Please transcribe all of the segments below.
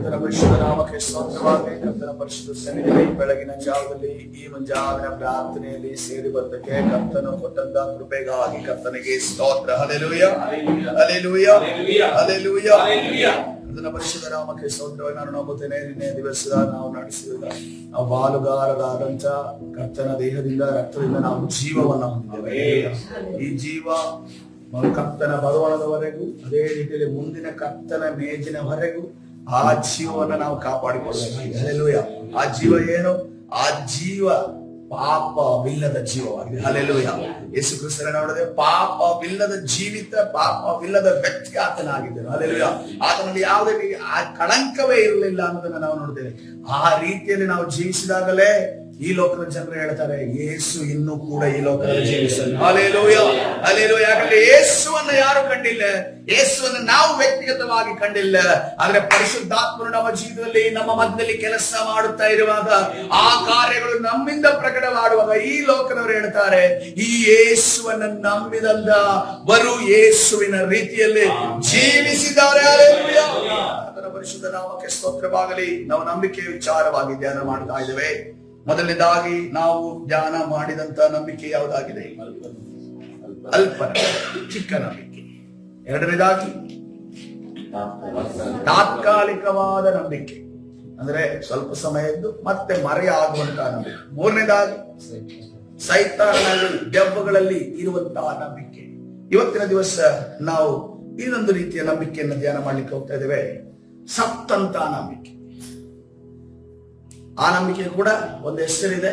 ಕರ್ತನ ಪರಿಶುದ್ಧ ನಾಮಕ್ಕೆ ಸ್ತೋತ್ರವಾಗಲಿ. ಕರ್ತನ ಪರಿಶುದ್ಧ ಸನ್ನಿಧಿಯಲ್ಲಿ ಬೆಳಗಿನ ಜಾವದಲ್ಲಿ ಈ ಮುಂಜಾವಿನ ಪ್ರಾರ್ಥನೆಯಲ್ಲಿ ಸೇರಿ ಬಂದಕ್ಕೆ ಕರ್ತನು ಕೊಟ್ಟಂತ ಕೃಪೆಗಾಗಿ ಕರ್ತನಿಗೆ ಸ್ತೋತ್ರ. Hallelujah, hallelujah, hallelujah. ಕರ್ತನ ಪರಿಶುದ್ಧ ನಾಮಕ್ಕೆ ಸ್ತೋತ್ರವಾಗಿ ನಾನು ನಂಬುತ್ತೇನೆ. ನಿನ್ನೆ ದಿವಸ ನಾವು ನಡೆಸಿದ ನಾವು ಬಾಲುಗಾರರಾದಂತ ಕರ್ತನ ದೇಹದಿಂದ ರಕ್ತದಿಂದ ನಾವು ಜೀವವನ್ನು ಹೊಂದಿದ್ದೇವೆ. ಈ ಜೀವ ಕರ್ತನ ಬರುವಣದವರೆಗೂ, ಅದೇ ರೀತಿಯಲ್ಲಿ ಮುಂದಿನ ಕರ್ತನ ಮೇಜಿನವರೆಗೂ ಆ ಜೀವವನ್ನು ನಾವು ಕಾಪಾಡಿಕೊಳ್ಳಬೇಕು. ಆ ಜೀವ ಏನು? ಆ ಜೀವ ಪಾಪವಿಲ್ಲದ ಜೀವವಾಗಿದೆ. ಹಲ್ಲೆಲೂಯಾ. ಯೇಸು ಕ್ರಿಸ್ತನ ನೋಡಿದ್ರೆ ಪಾಪವಿಲ್ಲದ ಜೀವಿತ, ಪಾಪವಿಲ್ಲದ ವ್ಯಕ್ತಿ ಆತನಾಗಿದ್ದನು. ಹಲ್ಲೆಲೂಯಾ. ಆತನಲ್ಲಿ ಯಾವುದೇ ಕಳಂಕವೇ ಇರಲಿಲ್ಲ ಅನ್ನೋದನ್ನ ನಾವು ನೋಡ್ತೇವೆ. ಆ ರೀತಿಯಲ್ಲಿ ನಾವು ಜೀವಿಸಿದಾಗಲೇ ಈ ಲೋಕದ ಜನರು ಹೇಳ್ತಾರೆ, ಯೇಸು ಇನ್ನೂ ಕೂಡ ಈ ಲೋಕದಲ್ಲಿ ಜೀವಿಸಲು. Hallelujah, hallelujah. ಯಾಕಂದ್ರೆ ಯೇಸುವನ್ನ ಯಾರು ಕಂಡಿಲ್ಲ, ಯೇಸುವನ್ನು ನಾವು ವ್ಯಕ್ತಿಗತವಾಗಿ ಕಂಡಿಲ್ಲ. ಆದ್ರೆ ಪರಿಶುದ್ಧಾತ್ಮನು ನಮ್ಮ ಜೀವಿತದಲ್ಲಿ, ನಮ್ಮ ಮಧ್ಯದಲ್ಲಿ ಕೆಲಸ ಮಾಡುತ್ತಾ ಇರುವಾಗ, ಆ ಕಾರ್ಯಗಳು ನಮ್ಮಿಂದ ಪ್ರಕಟವಾಡುವಾಗ ಈ ಲೋಕದವರು ಹೇಳ್ತಾರೆ, ಈ ಯೇಸುವನ್ನು ನಂಬಿದಂತ ಬರು ಯೇಸುವಿನ ರೀತಿಯಲ್ಲಿ ಜೀವಿಸಿದ್ದಾರೆ. ಹಲ್ಲೆಲೂಯಾ. ಅದರ ಪರಿಶುದ್ಧ ನಾಮಕ್ಕೆ ಸ್ತೋತ್ರವಾಗಲಿ. ನಾವು ನಂಬಿಕೆಯ ವಿಚಾರವಾಗಿ ಧ್ಯಾನ ಮಾಡ್ತಾ ಇದ್ದೇವೆ. ಮೊದಲನೇದಾಗಿ ನಾವು ಧ್ಯಾನ ಮಾಡಿದಂತ ನಂಬಿಕೆ ಯಾವುದಾಗಿದೆ? ಅಲ್ಪ, ಚಿಕ್ಕ ನಂಬಿಕೆ. ಎರಡನೇದಾಗಿ ತಾತ್ಕಾಲಿಕವಾದ ನಂಬಿಕೆ, ಅಂದ್ರೆ ಸ್ವಲ್ಪ ಸಮಯದ್ದು ಮತ್ತೆ ಮರೆಯಾಗುವಂತಹ ನಂಬಿಕೆ. ಮೂರನೇದಾಗಿ ಸೈತಾನನಲ್ಲಿ, ದೆವ್ವಗಳಲ್ಲಿ ಇರುವಂತಹ ನಂಬಿಕೆ. ಇವತ್ತಿನ ದಿವಸ ನಾವು ಇನ್ನೊಂದು ರೀತಿಯ ನಂಬಿಕೆಯನ್ನು ಧ್ಯಾನ ಮಾಡ್ಲಿಕ್ಕೆ ಹೋಗ್ತಾ ಇದ್ದೇವೆ, ಸತ್ತಂತ ನಂಬಿಕೆ. ಆ ನಂಬಿಕೆ ಕೂಡ ಒಂದು ಹೆಸರಿದೆ,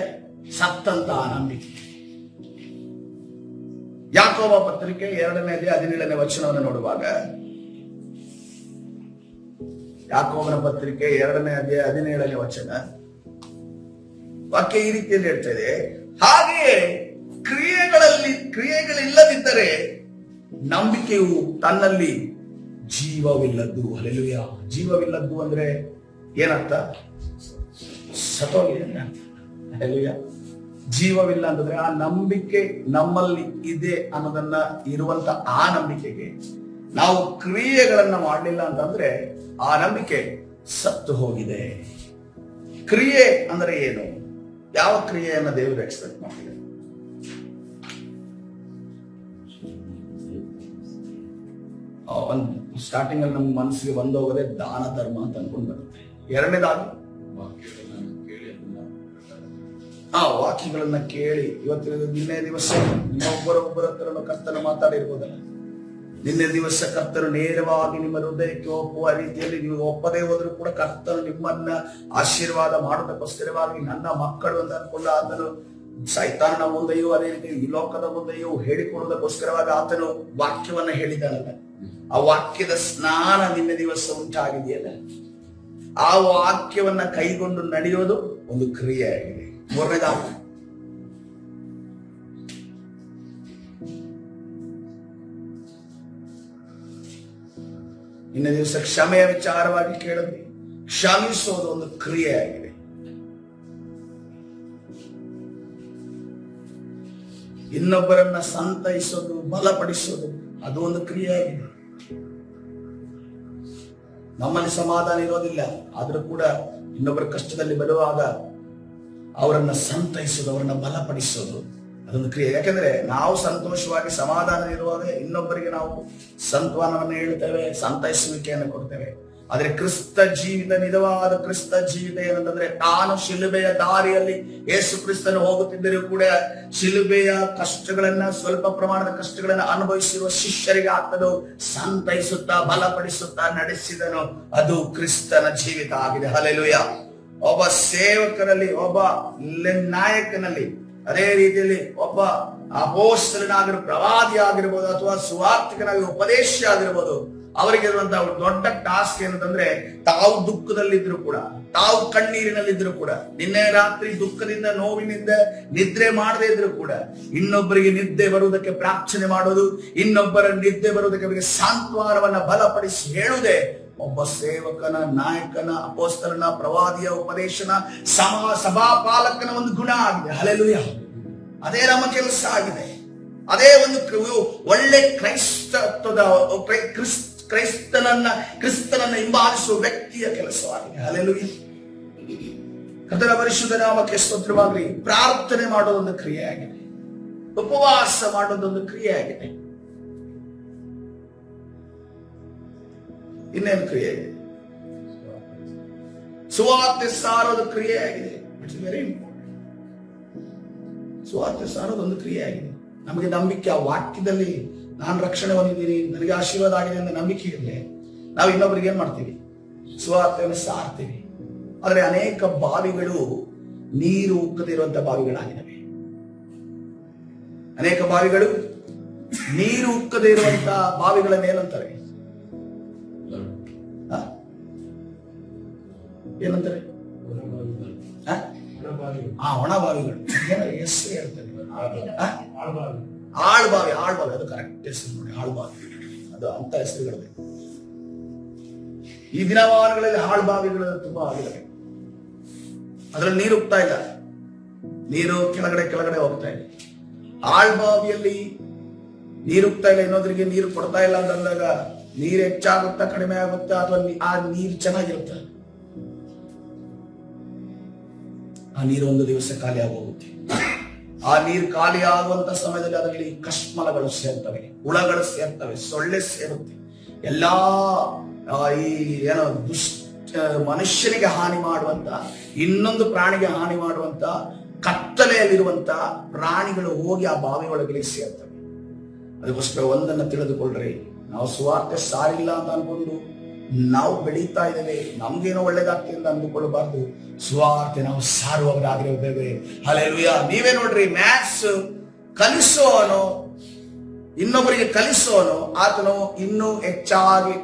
ಸತ್ತಂತಹ ನಂಬಿಕೆ. ಯಾಕೋಬ ಪತ್ರಿಕೆ 2:17 ವಚನವನ್ನು ನೋಡುವಾಗ, ಯಾಕೋಬನ ಪತ್ರಿಕೆ 2:17 ವಚನ ವಾಕ್ಯ ಈ ರೀತಿಯಲ್ಲಿ ಹೇಳ್ತಾ ಇದೆ, ಹಾಗೆಯೇ ಕ್ರಿಯೆಗಳಿಲ್ಲದಿದ್ದರೆ ನಂಬಿಕೆಯು ತನ್ನಲ್ಲಿ ಜೀವವಿಲ್ಲದ್ದು. ಹಲ್ಲೆಲೂಯಾ. ಜೀವವಿಲ್ಲದ್ದು ಅಂದ್ರೆ ಏನರ್ಥ? ಸತ್ತೋಗಿದೆ. ಹಲ್ಲೆಲೂಯಾ. ಜೀವವಿಲ್ಲ ಅಂತಂದ್ರೆ ಆ ನಂಬಿಕೆ ನಮ್ಮಲ್ಲಿ ಇದೆ ಅನ್ನೋದನ್ನ ಇರುವಂತ ಆ ನಂಬಿಕೆಗೆ ನಾವು ಕ್ರಿಯೆಗಳನ್ನ ಮಾಡಲಿಲ್ಲ ಅಂತಂದ್ರೆ ಆ ನಂಬಿಕೆ ಸತ್ತು ಹೋಗಿದೆ. ಕ್ರಿಯೆ ಅಂದ್ರೆ ಏನು? ಯಾವ ಕ್ರಿಯೆಯನ್ನ ದೇವರು ಎಕ್ಸ್ಪೆಕ್ಟ್ ಮಾಡಿದೆ? ಸ್ಟಾರ್ಟಿಂಗ್ ಅಲ್ಲಿ ನಮ್ಮ ಮನಸ್ಸಿಗೆ ಬಂದೋಗದೆ ದಾನ ಧರ್ಮ ಅಂತ ಅನ್ಕೊಂಡು ಬರುತ್ತೆ. ಎರಡನೇದಾಗಿ ವಾಕ್ಯಗಳನ್ನ ಕೇಳಿ, ಇವತ್ತಿನ ನಿನ್ನೆ ದಿವಸ ಒಬ್ಬರೊಬ್ಬರ ಹತ್ರ ಕರ್ತನ ಮಾತಾಡಿರ್ಬೋದಲ್ಲ. ನಿನ್ನೆ ದಿವಸ ಕರ್ತನು ನೇರವಾಗಿ ನಿಮ್ಮ ಹೃದಯಕ್ಕೆ ಒಪ್ಪುವ ರೀತಿಯಲ್ಲಿ, ನೀವು ಒಪ್ಪದೇ ಹೋದ್ರು ಕೂಡ ಕರ್ತನು ನಿಮ್ಮನ್ನ ಆಶೀರ್ವಾದ ಮಾಡೋದಕ್ಕೋಸ್ಕರವಾಗಿ ನನ್ನ ಮಕ್ಕಳು ಅಂತ ಅನ್ಕೊಂಡು ಆತನು ಸೈತಾನನ ಮುಂದೆಯೂ ಅದೇ ರೀತಿ ಈ ಲೋಕದ ಮುಂದೆಯೂ ಹೇಳಿಕೊಡೋದಕ್ಕೋಸ್ಕರವಾಗಿ ಆತನು ವಾಕ್ಯವನ್ನ ಹೇಳಿದಾನಲ್ಲ. ಆ ವಾಕ್ಯದ ಸ್ನಾನ ನಿನ್ನೆ ದಿವಸ ಉಂಟಾಗಿದೆಯಲ್ಲ, ಆ ವಾಕ್ಯವನ್ನ ಕೈಗೊಂಡು ನಡೆಯೋದು ಒಂದು ಕ್ರಿಯೆ ಆಗಿದೆ. ಮೂರನೇದಾಗಿ ನಿನ್ನೆ ದಿವಸ ಕ್ಷಮೆಯ ವಿಚಾರವಾಗಿ ಕೇಳಿದ್ವಿ. ಕ್ಷಮಿಸೋದು ಒಂದು ಕ್ರಿಯೆ ಆಗಿದೆ. ಇನ್ನೊಬ್ಬರನ್ನ ಸಂತೈಸೋದು, ಬಲಪಡಿಸೋದು ಅದು ಒಂದು ಕ್ರಿಯೆ ಆಗಿದೆ. ನಮ್ಮಲ್ಲಿ ಸಮಾಧಾನ ಇರೋದಿಲ್ಲ, ಆದ್ರೂ ಕೂಡ ಇನ್ನೊಬ್ಬರ ಕಷ್ಟದಲ್ಲಿ ಬರುವಾಗ ಅವರನ್ನ ಸಂತೈಸೋದು, ಅವರನ್ನ ಬಲಪಡಿಸೋದು ಅದೊಂದು ಕ್ರಿಯೆ. ಯಾಕಂದ್ರೆ ನಾವು ಸಂತೋಷವಾಗಿ ಸಮಾಧಾನ ಇರುವಾಗ ಇನ್ನೊಬ್ಬರಿಗೆ ನಾವು ಸಂತಾನವನ್ನು ಹೇಳ್ತೇವೆ, ಸಂತೈಸುವಿಕೆಯನ್ನು ಕೊಡ್ತೇವೆ. ಆದ್ರೆ ಕ್ರಿಸ್ತ ಜೀವಿತ, ನಿಜವಾದ ಕ್ರಿಸ್ತ ಜೀವಿತ ಏನಂತಂದ್ರೆ, ತಾನು ಶಿಲುಬೆಯ ದಾರಿಯಲ್ಲಿ ಯೇಸು ಕ್ರಿಸ್ತನು ಹೋಗುತ್ತಿದ್ದರೂ ಕೂಡ ಶಿಲುಬೆಯ ಕಷ್ಟಗಳನ್ನ, ಸ್ವಲ್ಪ ಪ್ರಮಾಣದ ಕಷ್ಟಗಳನ್ನ ಅನುಭವಿಸಿರುವ ಶಿಷ್ಯರಿಗೆ ಆತನು ಸಂತೈಸುತ್ತಾ ಬಲಪಡಿಸುತ್ತಾ ನಡೆಸಿದನು. ಅದು ಕ್ರಿಸ್ತನ ಜೀವಿತ ಆಗಿದೆ. ಹಲ್ಲೆಲೂಯಾ. ಒಬ್ಬ ಸೇವಕರಲ್ಲಿ, ಒಬ್ಬ ನಾಯಕನಲ್ಲಿ, ಅದೇ ರೀತಿಯಲ್ಲಿ ಒಬ್ಬ ಅಪೊಸ್ತಲನಾಗಿರೋ ಪ್ರವಾದಿ ಆಗಿರ್ಬೋದು, ಅಥವಾ ಸುವಾರ್ತಿಕನಾಗಿ ಉಪದೇಶ ಆಗಿರ್ಬೋದು, ಅವರಿಗಿರುವಂತಹ ದೊಡ್ಡ ಟಾಸ್ಕ್ ಏನಂತಂದ್ರೆ, ತಾವು ದುಃಖದಲ್ಲಿದ್ರು ಕೂಡ, ತಾವು ಕಣ್ಣೀರಿನಲ್ಲಿದ್ರು ಕೂಡ, ನಿನ್ನೆ ರಾತ್ರಿ ದುಃಖದಿಂದ, ನೋವಿನಿಂದ ನಿದ್ರೆ ಮಾಡದೇ ಇದ್ರು ಕೂಡ ಇನ್ನೊಬ್ಬರಿಗೆ ನಿದ್ದೆ ಬರುವುದಕ್ಕೆ ಪ್ರಾರ್ಥನೆ ಮಾಡೋದು, ಇನ್ನೊಬ್ಬರ ನಿದ್ದೆ ಬರುವುದಕ್ಕೆ ಅವರಿಗೆ ಸಾಂತ್ವನವನ್ನ ಬಲಪಡಿಸಿ ಹೇಳುವುದೇ ಒಬ್ಬ ಸೇವಕನ, ನಾಯಕನ, ಅಪೊಸ್ತಲನ, ಪ್ರವಾದಿಯ, ಉಪದೇಶನ, ಸಭಾಪಾಲಕನ ಒಂದು ಗುಣ ಆಗಿದೆ. ಹಲ್ಲೆಲೂಯಾ. ಅದೇ ನಮ್ಮ ಕೆಲಸ ಆಗಿದೆ. ಅದೇ ಒಂದು ಒಳ್ಳೆ ಕ್ರೈಸ್ತತ್ವದ ಕ್ರಿಸ್ತನನ್ನ ಹಿಂಬಾಲಿಸುವ ವ್ಯಕ್ತಿಯ ಕೆಲಸವಾಗಿದೆ. ಹಲ್ಲೆಲೂಯಾ. ಕರ್ತನ ಪರಿಶುದ್ಧ ನಾಮಕ್ಕೆ ಸ್ತೋತ್ರವಾಗಲಿ. ಪ್ರಾರ್ಥನೆ ಮಾಡೋದೊಂದು ಕ್ರಿಯೆಯಾಗಿದೆ, ಉಪವಾಸ ಮಾಡೋದೊಂದು ಕ್ರಿಯೆಯಾಗಿದೆ. ಇನ್ನೇನು ಕ್ರಿಯೆ ಇದೆ? ಸುವಾರ್ತೆ ಸಾರೋದು ಕ್ರಿಯೆಯಾಗಿದೆ. It's very important. ಸುವಾರ್ತೆ ಸಾರೋದೊಂದು ಕ್ರಿಯೆಯಾಗಿದೆ. ನಮಗೆ ನಂಬಿಕೆ ಆ ವಾಕ್ಯದಲ್ಲಿ ನಾನು ರಕ್ಷಣೆ ಹೊಂದಿದ್ದೀನಿ, ನನಗೆ ಆಶೀರ್ವಾದ ಆಗಿದೆ ಅಂತ ನಂಬಿಕೆ ಇರಲಿ, ನಾವು ಇನ್ನೊಬ್ಬರಿಗೆ ಏನ್ ಮಾಡ್ತೀವಿ? ಸುವಾರ್ತೆಯನ್ನು ಸಾರ್ತೀವಿ. ಆದರೆ ಅನೇಕ ಬಾವಿಗಳು ನೀರು ಉಕ್ಕದಿರುವಂತಹ ಬಾವಿಗಳಾಗಿದ್ದಾವೆ. ಅನೇಕ ಬಾವಿಗಳು ನೀರು ಉಕ್ಕದೇ ಇರುವಂತಹ ಬಾವಿಗಳನ್ನ ಏನಂತಾರೆ? ಏನಂತಾರೆ? ಒಣ ಬಾವಿಗಳು. ಹೆಸರು ಹೇಳ್ತಾರೆ, ಆಳ್ಬಾವಿ. ಆಳ್ಬಾವಿ ಅದು ಕರೆಕ್ಟ್ ಹೆಸರು ನೋಡಿ, ಆಳ್ಬಾವಿ. ಅದು ಅಂತ ಹೆಸರುಗಳಿವೆ. ಈ ದಿನಮಾನಗಳಲ್ಲಿ ಆಳ್ಬಾವಿಗಳು ತುಂಬಾ ಆಗಿವೆ. ಅದ್ರಲ್ಲಿ ನೀರು ಹೋಗ್ತಾ ಇಲ್ಲ, ನೀರು ಕೆಳಗಡೆ ಹೋಗ್ತಾ ಇದೆ. ಆಳ್ಬಾವಿಯಲ್ಲಿ ನೀರು ಹೋಗ್ತಾ ಇಲ್ಲ, ಇನ್ನೊಂದರಿಗೆ ನೀರು ಕೊಡ್ತಾ ಇಲ್ಲ ಅಂತಂದಾಗ ನೀರು ಹೆಚ್ಚಾಗುತ್ತಾ ಕಡಿಮೆ ಆಗುತ್ತಾ, ಅಥವಾ ಆ ನೀರು ಚೆನ್ನಾಗಿರುತ್ತೆ? ಆ ನೀರು ಒಂದು ದಿವಸ ಖಾಲಿ ಆಗೋಗುತ್ತೆ. ಆ ನೀರು ಖಾಲಿ ಆಗುವಂತ ಸಮಯದಲ್ಲಿ ಅದರಲ್ಲಿ ಕಶ್ಮಲಗಳು ಸೇರ್ತವೆ, ಹುಳಗಳು ಸೇರ್ತವೆ, ಸೊಳ್ಳೆ ಸೇರುತ್ತೆ. ಎಲ್ಲಾ ಈ ಏನೋ ಮನುಷ್ಯನಿಗೆ ಹಾನಿ ಮಾಡುವಂತ, ಇನ್ನೊಂದು ಪ್ರಾಣಿಗೆ ಹಾನಿ ಮಾಡುವಂತ, ಕತ್ತಲೆಯಲ್ಲಿರುವಂತ ಪ್ರಾಣಿಗಳು ಹೋಗಿ ಆ ಬಾವಿ ಒಳಗೆ ಸೇರ್ತವೆ. ಅದಕ್ಕೋಸ್ಕರ ಒಂದನ್ನ ತಿಳಿದುಕೊಳ್ಳ್ರಿ, ನಾವು ಸುವಾರ್ತೆ ಸಾರಿಲ್ಲ ಅಂತ ಅನ್ಕೊಂಡು ನಾವು ಬೆಳೀತಾ ಇದ್ದೇವೆ, ನಮ್ಗೇನೋ ಒಳ್ಳೇದಾಗ್ತದೆ ಅಂತ ಅಂದುಕೊಳ್ಳಬಾರ್ದು. ಸುವಾರ್ತೆ ನಾವು ಸಾರುವವರಾಗಿರಬೇಕು. ಹಲ್ಲೆಲೂಯಾ. ನೀವೇ ನೋಡ್ರಿ, ಮ್ಯಾಥ್ಸ್ ಕಲಿಸೋನು, ಇನ್ನೊಬ್ಬರಿಗೆ ಕಲಿಸೋನು, ಆತನು ಇನ್ನೂ ಹೆಚ್ಚಾಗಿ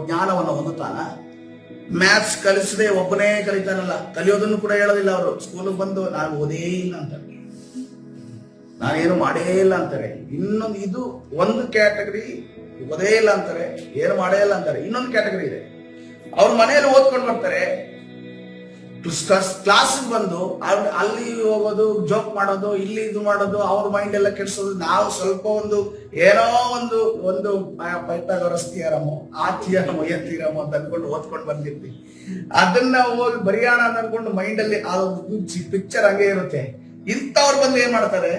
ಜ್ಞಾನವನ್ನು ಹೊಂದುತ್ತಾನ. ಮ್ಯಾಥ್ಸ್ ಕಲಿಸದೆ ಒಬ್ಬನೇ ಕಲಿತಾನಲ್ಲ, ಕಲಿಯೋದನ್ನು ಕೂಡ ಹೇಳೋದಿಲ್ಲ. ಅವರು ಸ್ಕೂಲಿಗೆ ಬಂದು ನಾನು ಓದೇ ಇಲ್ಲ ಅಂತಾರೆ, ನಾನೇನು ಮಾಡೇ ಇಲ್ಲ ಅಂತಾರೆ. ಇನ್ನೊಂದು ಇದು ಒಂದು ಕ್ಯಾಟಗರಿ, ಓದೇ ಇಲ್ಲ ಅಂತಾರೆ, ಏನು ಮಾಡೇ ಇಲ್ಲ ಅಂತಾರೆ. ಇನ್ನೊಂದು ಕ್ಯಾಟಗರಿ ಇದೆ, ಅವ್ರ ಮನೆಯಲ್ಲಿ ಓದ್ಕೊಂಡು ಬರ್ತಾರೆ, ಕ್ಲಾಸಿಗೆ ಬಂದು ಅಲ್ಲಿ ಹೋಗೋದು, ಜೋಕ್ ಮಾಡೋದು, ಇಲ್ಲಿ ಇದು ಮಾಡೋದು, ಅವ್ರ ಮೈಂಡ್ ಎಲ್ಲ ಕೆಡಿಸೋದು. ನಾವು ಸ್ವಲ್ಪ ಏನೋ ಒಂದು ಪೈಥಾಗರಸ್ ಥಿಯರಮು, ಆ ಥಿಯರಮು, ಎ ಥಿಯರಮು ಅಂತ ಅನ್ಕೊಂಡು ಓದ್ಕೊಂಡು ಬಂದಿರ್ತೀವಿ. ಅದನ್ನ ಹೋಗಿ ಬರೆಯೋಣ ಅಂತ ಅನ್ಕೊಂಡು ಮೈಂಡ್ ಅಲ್ಲಿ ಆ ಪಿಕ್ಚರ್ ಹಂಗೆ ಇರುತ್ತೆ. ಇಂಥವ್ರು ಬಂದು ಏನ್ ಮಾಡ್ತಾರೆ?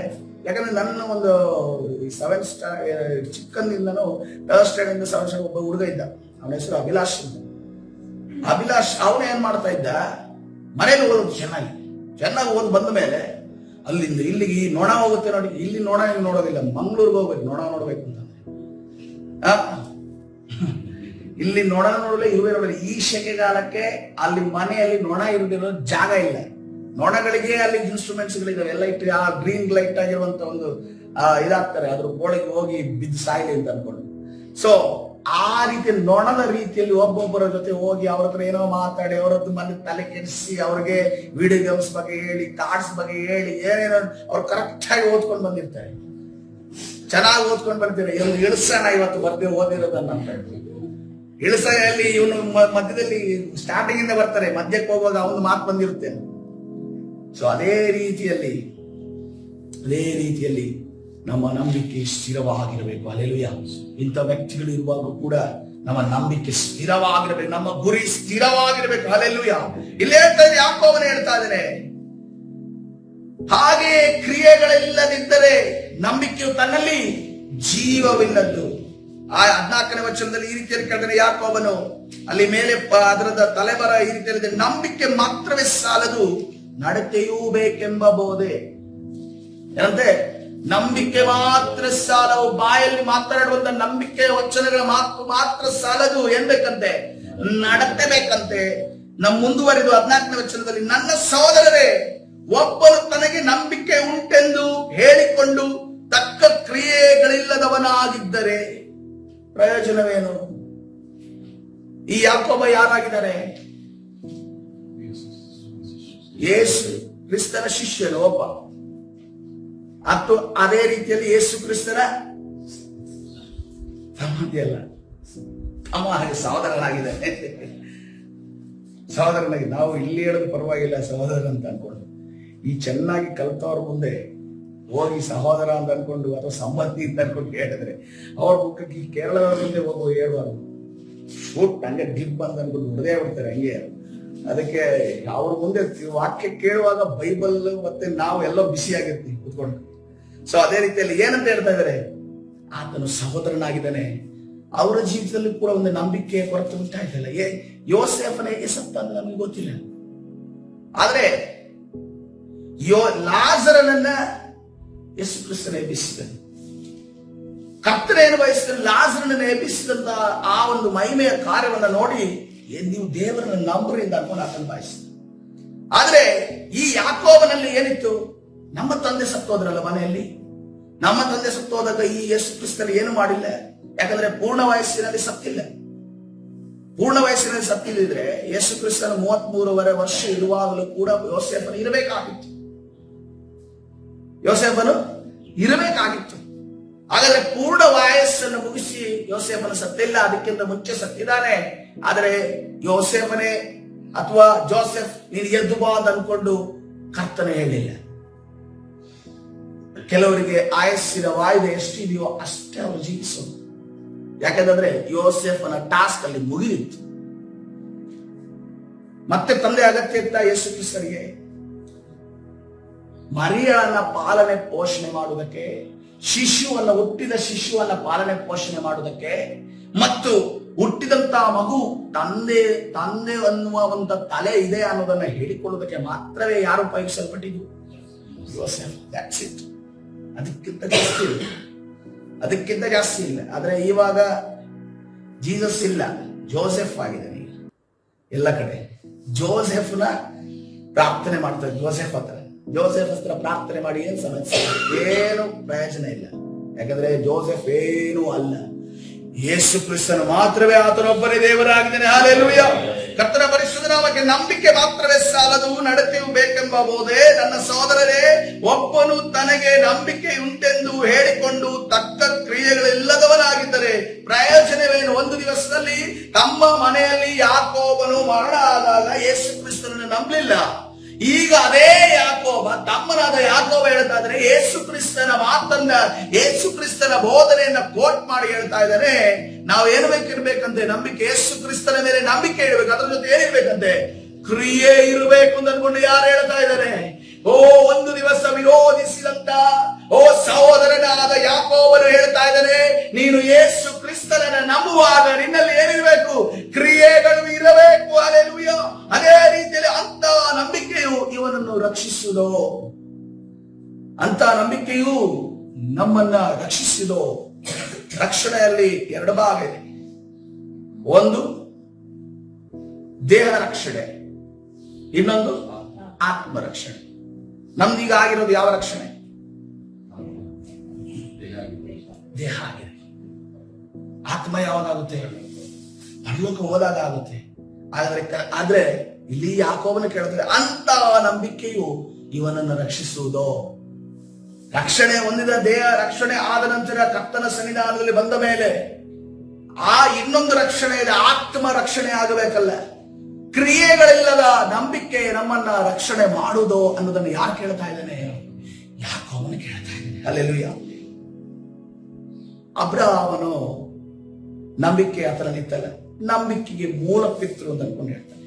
ಯಾಕಂದ್ರೆ ನನ್ನ ಒಂದು 7th standard ಚಿಕ್ಕಂದಿಂದನೂ 3rd standard 7th standard ಒಬ್ಬ ಹುಡುಗ ಇದ್ದ, ಅವನ ಹೆಸರು ಅಭಿಲಾಷ್. ಅವನ ಏನ್ ಮಾಡ್ತಾ ಇದ್ದ? ಮನೇಲಿ ಓದೋದು ಚೆನ್ನಾಗಿ ಓದ್ ಬಂದ ಮೇಲೆ ಅಲ್ಲಿಂದ ಇಲ್ಲಿಗೆ ಈ ನೊಣ ಹೋಗುತ್ತೆ ನೋಡಿ, ಇಲ್ಲಿ ನೊಣ ನೋಡೋದಿಲ್ಲ, ಮಂಗ್ಳೂರ್ಗೆ ಹೋಗ್ಬೇಕು ನೊಣ ನೋಡ್ಬೇಕು ಅಂತ. ಇಲ್ಲಿ ನೊಣ ನೋಡಲೇ ಇರುವೆ ನೋಡಲಿ. ಈ ಸೆಕೆಗಾಲಕ್ಕೆ ಅಲ್ಲಿ ಮನೆಯಲ್ಲಿ ನೊಣ ಇರೋದಿರೋ ಜಾಗ ಇಲ್ಲ. ನೊಣಗಳಿಗೆ ಅಲ್ಲಿ ಇನ್ಸ್ಟ್ರೂಮೆಂಟ್ಸ್ ಗಳಿದಾವೆ, ಲೈಟ್, ಆ ಗ್ರೀನ್ ಲೈಟ್ ಆಗಿರುವಂತ ಒಂದು ಇದಾಗ್ತಾರೆ, ಅದ್ರ ಗೋಳಿಗೆ ಹೋಗಿ ಬಿದ್ದು ಸಾಯ್ಲಿ ಅಂತ ಅನ್ಕೊಂಡು. ಸೊ ಆ ರೀತಿ ನೊಣದ ರೀತಿಯಲ್ಲಿ ಒಬ್ಬೊಬ್ಬರ ಜೊತೆ ಹೋಗಿ ಅವ್ರ ಹತ್ರ ಏನೋ ಮಾತಾಡಿ, ಅವ್ರದ್ದು ಮನೆ ತಲೆ ಕೆಡಿಸಿ, ಅವ್ರಿಗೆ ವಿಡಿಯೋ ಗೇಮ್ಸ್ ಬಗ್ಗೆ ಹೇಳಿ, ಕಾರ್ಡ್ಸ್ ಬಗ್ಗೆ ಹೇಳಿ, ಏನೇನೋ ಅವ್ರು ಕರೆಕ್ಟ್ ಆಗಿ ಓದ್ಕೊಂಡು ಬಂದಿರ್ತಾರೆ, ಚೆನ್ನಾಗಿ ಓದ್ಕೊಂಡು ಬರ್ತಾರೆ. ಇಳಿಸೋಣ ಇವತ್ತು ಬರ್ದೇ ಓದಿರೋದನ್ನ ಅಂತ ಹೇಳಿ ಇಳಿಸಲ್ಲಿ ಇವನು ಮಧ್ಯದಲ್ಲಿ ಸ್ಟಾರ್ಟಿಂಗ್ ಇಂದ ಬರ್ತಾರೆ, ಮಧ್ಯಕ್ಕೆ ಹೋಗುವಾಗ ಅವನು ಮಾತು ಬಂದಿರುತ್ತೆ. ಸೊ ಅದೇ ರೀತಿಯಲ್ಲಿ ನಮ್ಮ ನಂಬಿಕೆ ಸ್ಥಿರವಾಗಿರಬೇಕು. ಹಲ್ಲೆಲೂಯಾ. ಇಂಥ ವ್ಯಕ್ತಿಗಳು ಇರುವಾಗ ಕೂಡ ನಮ್ಮ ನಂಬಿಕೆ ಸ್ಥಿರವಾಗಿರಬೇಕು, ನಮ್ಮ ಗುರಿ ಸ್ಥಿರವಾಗಿರಬೇಕು. ಹಲ್ಲೆಲೂಯಾ. ಇಲ್ಲಿ ಹೇಳ್ತಾ ಇದ್ರೆ ಯಾಕೋಬನು ಹೇಳ್ತಾ ಇದ್ದಾನೆ, ಹಾಗೆ ಕ್ರಿಯೆಗಳಿಲ್ಲದಿದ್ದರೆ ನಂಬಿಕೆಯು ತನ್ನಲ್ಲಿ ಜೀವವಿಲ್ಲದ್ದು. ಆ 14ನೇ ವಚನದಲ್ಲಿ ಈ ರೀತಿಯಲ್ಲಿ ಕೇಳ್ತಾನೆ ಯಾಕೋಬನು. ಅಲ್ಲಿ ಮೇಲೆ ಅದರದ ತಲೆಬರ ಈ ರೀತಿಯಲ್ಲಿ, ನಂಬಿಕೆ ಮಾತ್ರವೇ ಸಾಲದು, ನಡತೆಯೂ ಬೇಕೆಂಬ ಬೋಧೆ. ಏನಂತೆ? ನಂಬಿಕೆ ಮಾತ್ರ ಸಾಲವು, ಬಾಯಲ್ಲಿ ಮಾತನಾಡುವಂತ ನಂಬಿಕೆ ವಚನಗಳ ಮಾತ್ರ ಸಾಲದು. ಏನ್ ಬೇಕಂತೆ? ನಡತೆ ಬೇಕಂತೆ. ಮುಂದುವರಿದು 14ನೇ ವಚನದಲ್ಲಿ, ನನ್ನ ಸಹೋದರರೇ, ಒಬ್ಬನು ತನಗೆ ನಂಬಿಕೆ ಉಂಟೆಂದು ಹೇಳಿಕೊಂಡು ತಕ್ಕ ಕ್ರಿಯೆಗಳಿಲ್ಲದವನಾಗಿದ್ದರೆ ಪ್ರಯೋಜನವೇನು? ಈ ಯಾಕೋಬ ಯಾರಾಗಿದ್ದಾರೆ? ಯೇಸು ಕ್ರಿಸ್ತನ ಶಿಷ್ಯನು ಒಬ್ಬ. ಮತ್ತು ಅದೇ ರೀತಿಯಲ್ಲಿ ಯೇಸು ಕ್ರಿಸ್ತನ ಸಂಬಂಧಿ ಅಲ್ಲ, ತಮ್ಮ ಹಾಗೆ ಸಹೋದರನಾಗಿದ್ದಾನೆ. ಸಹೋದರನಾಗಿ ನಾವು ಇಲ್ಲಿ ಹೇಳೋದು ಪರವಾಗಿಲ್ಲ, ಸಹೋದರ ಅಂತ ಅನ್ಕೊಂಡು, ಈ ಚೆನ್ನಾಗಿ ಕಲ್ತವ್ರ ಮುಂದೆ ಹೋಗಿ ಸಹೋದರ ಅಂತ ಅನ್ಕೊಂಡು ಅಥವಾ ಸಂಬಂಧಿ ಅಂತ ಅನ್ಕೊಂಡು ಹೇಳಿದ್ರೆ ಅವ್ರ ಮುಖಕ್ಕೆ ಕೇರಳದವ್ರ ಮುಂದೆ ಹೋಗುವ ಹೇಳ್ಬಾರ್ದು. ಫುಟ್ ಹಂಗೆ ಡಿಪ್ ಅಂತ ಅನ್ಕೊಂಡು ಹೊಡೆದೇ ಬಿಡ್ತಾರೆ ಹಂಗೆ. ಅದಕ್ಕೆ ಅವ್ರ ಮುಂದೆ ವಾಕ್ಯ ಕೇಳುವಾಗ ಬೈಬಲ್ ಮತ್ತೆ ನಾವು ಎಲ್ಲೋ ಬಿಸಿ ಆಗಿರ್ತೀವಿ ಕೂತ್ಕೊಂಡು. ಸೊ ಅದೇ ರೀತಿಯಲ್ಲಿ ಏನಂತ ಹೇಳ್ತಾ ಇದಾರೆ, ಆತನು ಸಹೋದರನಾಗಿದ್ದಾನೆ. ಅವರ ಜೀವಿತದಲ್ಲಿ ಕೂಡ ಒಂದು ನಂಬಿಕೆ ಕೊರತೆ ಉಂಟಾಯ್ತಲ್ಲ. ಯೋಸೇಫನ ಹೇಗೆ ಸತ್ತ ಅಂತ ನಮಗೆ ಗೊತ್ತಿಲ್ಲ. ಆದ್ರೆ ಲಾಜರನನ್ನ ಯೇಸು ಕ್ರಿಸ್ತನ ಎಬ್ಬಿಸಿದನು. ಕರ್ತನೆಯನ್ನು ಬಯಸಿದ ಲಾಜರನನ್ನು ಎಬ್ಬಿಸಿದಂತ ಆ ಒಂದು ಮಹಿಮೆಯ ಕಾರ್ಯವನ್ನ ನೋಡಿ ನೀವು ದೇವರನ್ನು ನಂಬ್ರಿ ಅಂತ ಅನ್ಕೊಂಡು ಆತನ ಬಯಸಿದ. ಆದ್ರೆ ಈ ಯಾಕೋಬನಲ್ಲಿ ಏನಿತ್ತು, ನಮ್ಮ ತಂದೆ ಸತ್ತೋದ್ರಲ್ಲ ಮನೆಯಲ್ಲಿ, ನಮ್ಮ ತಂದೆ ಸತ್ತೋದಾಗ ಈ ಯೇಸು ಕ್ರಿಸ್ತನ ಏನು ಮಾಡಿಲ್ಲ. ಯಾಕಂದ್ರೆ ಪೂರ್ಣ ವಯಸ್ಸಿನಲ್ಲಿ ಸತ್ತಿಲ್ಲ. ಪೂರ್ಣ ವಯಸ್ಸಿನಲ್ಲಿ ಸತ್ತಿದ್ರೆ ಯೇಸು ಕ್ರಿಸ್ತನ 33 ವರ್ಷ ಇರುವಾಗಲೂ ಕೂಡ ಯೋಸೇಫನು ಇರಬೇಕಾಗಿತ್ತು. ಯೋಸೇಫನು ಇರಬೇಕಾಗಿತ್ತು. ಹಾಗಾದ್ರೆ ಪೂರ್ಣ ವಯಸ್ಸನ್ನು ಮುಗಿಸಿ ಯೋಸೇಫನ ಸತ್ತಿಲ್ಲ, ಅದಕ್ಕಿಂತ ಮುಂಚೆ ಸತ್ತಿದ್ದಾನೆ. ಆದರೆ ಯೋಸೇಫನೇ ಅಥವಾ ಜೋಸೆಫ್ ನೀನು ಎದ್ದು ಬಾ ಅಂತ ಅನ್ಕೊಂಡು ಕರ್ತನೆ ಹೇಳಿಲ್ಲ. ಕೆಲವರಿಗೆ ಆಯಸ್ಸಿನ ವಾಯ್ದೆ ಎಷ್ಟಿದೆಯೋ ಅಷ್ಟೇ ಅವರು ಜೀವಿಸೋದು. ಯಾಕಂದ್ರೆ ಯೋಸೇಫನ ಟಾಸ್ಕ್ ಅಲ್ಲಿ ಮುಗಿದಿತ್ತು. ಮತ್ತೆ ತಂದೆ ಅಗತ್ಯ ಇತ್ತ ಯೇಸು ಕ್ರಿಸ್ತನಿಗೆ ಮರಿಯಳನ್ನ ಪಾಲನೆ ಪೋಷಣೆ ಮಾಡುವುದಕ್ಕೆ, ಶಿಶುವನ್ನ ಹುಟ್ಟಿದ ಶಿಶುವನ್ನ ಪಾಲನೆ ಪೋಷಣೆ ಮಾಡುವುದಕ್ಕೆ, ಮತ್ತು ಹುಟ್ಟಿದಂತ ಮಗು ತಂದೆ ಅನ್ನುವ ಒಂದು ತಲೆ ಇದೆ ಅನ್ನೋದನ್ನ ಹೇಳಿಕೊಳ್ಳುವುದಕ್ಕೆ ಮಾತ್ರವೇ ಯಾರು ಉಪಯೋಗಿಸಲ್ಪಟ್ಟಿದ್ದು? ಯೋಸೇಫ್. That's it. ಅದಕ್ಕಿಂತ ಜಾಸ್ತಿ ಇಲ್ಲ. ಆದ್ರೆ ಇವಾಗ ಜೀಸಸ್ ಇಲ್ಲ, ಜೋಸೆಫ್ ಆಗಿದ್ದಾನೆ ಎಲ್ಲ ಕಡೆ. ಜೋಸೆಫ್ನ ಪ್ರಾರ್ಥನೆ ಮಾಡ್ತಾರೆ. ಜೋಸೆಫ್ ಹತ್ರ ಪ್ರಾರ್ಥನೆ ಮಾಡಿ ಏನ್ ಸಮಸ್ಯೆ? ಏನು ಪ್ರಯೋಜನ ಇಲ್ಲ. ಯಾಕಂದ್ರೆ ಜೋಸೆಫ್ ಏನೂ ಅಲ್ಲ, ಯೇಸು ಕ್ರಿಸ್ತನು ಮಾತ್ರವೇ ಆತನೊಬ್ಬನೇ ದೇವರಾಗಿದ್ದಾನೆ. ಹಲ್ಲೆಲೂಯಾ. ಕರ್ತನ ಪರಿಶುದ್ಧ ನಾಮಕ್ಕೆ ನಂಬಿಕೆ ಮಾತ್ರವೇ ಸಾಲದು, ನಡತೆಯೂ ಬೇಕೆಂಬ ಬೋಧೆ. ನನ್ನ ಸಹೋದರರೇ, ಒಬ್ಬನು ತನಗೆ ನಂಬಿಕೆ ಉಂಟೆಂದು ಹೇಳಿಕೊಂಡು ತಕ್ಕ ಕ್ರಿಯೆಗಳಿಲ್ಲದವನಾಗಿದ್ದರೆ ಪ್ರಯೋಜನವೇನು? ಒಂದು ದಿವಸದಲ್ಲಿ ತಮ್ಮ ಮನೆಯಲ್ಲಿ ಯಾಕೋಬನು ಮರಣ ಆದಾಗ ಯೇಸು ಕ್ರಿಸ್ತನನ್ನು ನಂಬಲಿಲ್ಲ. ಈಗ ಅದೇ ಯಾಕೋಬ, ತಮ್ಮನಾದ ಯಾಕೋಬ ಹೇಳ್ತಾ ಇದ್ದಾರೆ, ಯೇಸು ಕ್ರಿಸ್ತನ ಮಾತನ್ನ, ಯೇಸು ಕ್ರಿಸ್ತನ ಬೋಧನೆಯನ್ನ ಕೋಟ್ ಮಾಡಿ ಹೇಳ್ತಾ ಇದ್ದಾನೆ. ನಾವು ಏನು ಬೇಕಿರ್ಬೇಕಂತೆ? ನಂಬಿಕೆ. ಯೇಸು ಕ್ರಿಸ್ತನ ಮೇಲೆ ನಂಬಿಕೆ ಇಡಬೇಕು. ಅದ್ರ ಜೊತೆ ಏನಿರ್ಬೇಕಂತೆ? ಕ್ರಿಯೆ ಇರಬೇಕು ಅಂತ ಅನ್ಕೊಂಡು ಯಾರು ಹೇಳ್ತಾ ಇದ್ದಾರೆ? ಒಂದು ದಿವಸ ವಿರೋಧಿಸಿದಂತ ಸಹೋದರನಾದ ಯಾಕೋಬನು ಹೇಳ್ತಾ ಇದ್ದಾನೆ, ನೀನು ಯೇಸು ಕ್ರಿಸ್ತನನ್ನ ನಂಬುವಾಗ ನಿನ್ನಲ್ಲಿ ಏನಿರಬೇಕು? ಕ್ರಿಯೆಗಳು ಇರಬೇಕು. ಹಲ್ಲೆಲೂಯಾ. ಅದೇ ರೀತಿಯಲ್ಲಿ ಅಂತ ನಂಬಿಕೆಯು ಇವನನ್ನು ರಕ್ಷಿಸುವುದೋ, ಅಂತ ನಂಬಿಕೆಯು ನಮ್ಮನ್ನ ರಕ್ಷಿಸುವುದೋ. ರಕ್ಷಣೆಯಲ್ಲಿ 2 ಭಾಗ ಇದೆ. ಒಂದು ದೇಹ ರಕ್ಷಣೆ, ಇನ್ನೊಂದು ಆತ್ಮ ರಕ್ಷಣೆ. ನಮ್ದೀಗ ಆಗಿರೋದು ಯಾವ ರಕ್ಷಣೆ? ದೇಹ ಆಗಿದೆ. ಆತ್ಮ ಯಾವಾಗುತ್ತೆ? ಪರಲೋಕ ಹೋದಾಗ ಆಗುತ್ತೆ. ಆದ್ರೆ ಇಲ್ಲಿ ಯಾಕೋಬನ ಕೇಳಿದ್ರೆ ಅಂತ ನಂಬಿಕೆಯು ಇವನನ್ನು ರಕ್ಷಿಸುವುದೋ. ರಕ್ಷಣೆ ಹೊಂದಿದ ದೇಹ ರಕ್ಷಣೆ ಆದ ನಂತರ ಕರ್ತನ ಸನ್ನಿಧಾನದಲ್ಲಿ ಬಂದ ಮೇಲೆ ಇನ್ನೊಂದು ರಕ್ಷಣೆ ಇದೆ, ಆತ್ಮ ರಕ್ಷಣೆ ಆಗಬೇಕಲ್ಲ. ಕ್ರಿಯೆಗಳಿಲ್ಲದ ನಂಬಿಕೆ ನಮ್ಮನ್ನ ರಕ್ಷಣೆ ಮಾಡುವುದೋ ಅನ್ನೋದನ್ನು ಯಾರು ಕೇಳ್ತಾ ಇದ್ದಾನೆ? ಯಾಕೋಬನು ಕೇಳ್ತಾ ಇದ್ದಾನೆ. ಹಲ್ಲೆಲೂಯಾ. ಅಬ್ರಹಾಮನು ನಂಬಿಕೆ ಆತನ ನಿತ್ತಲ್ಲ, ನಂಬಿಕೆಗೆ ಮೂಲ ಪಿತೃ ಅಂತ ಅನ್ಕೊಂಡು ಹೇಳ್ತಾನೆ.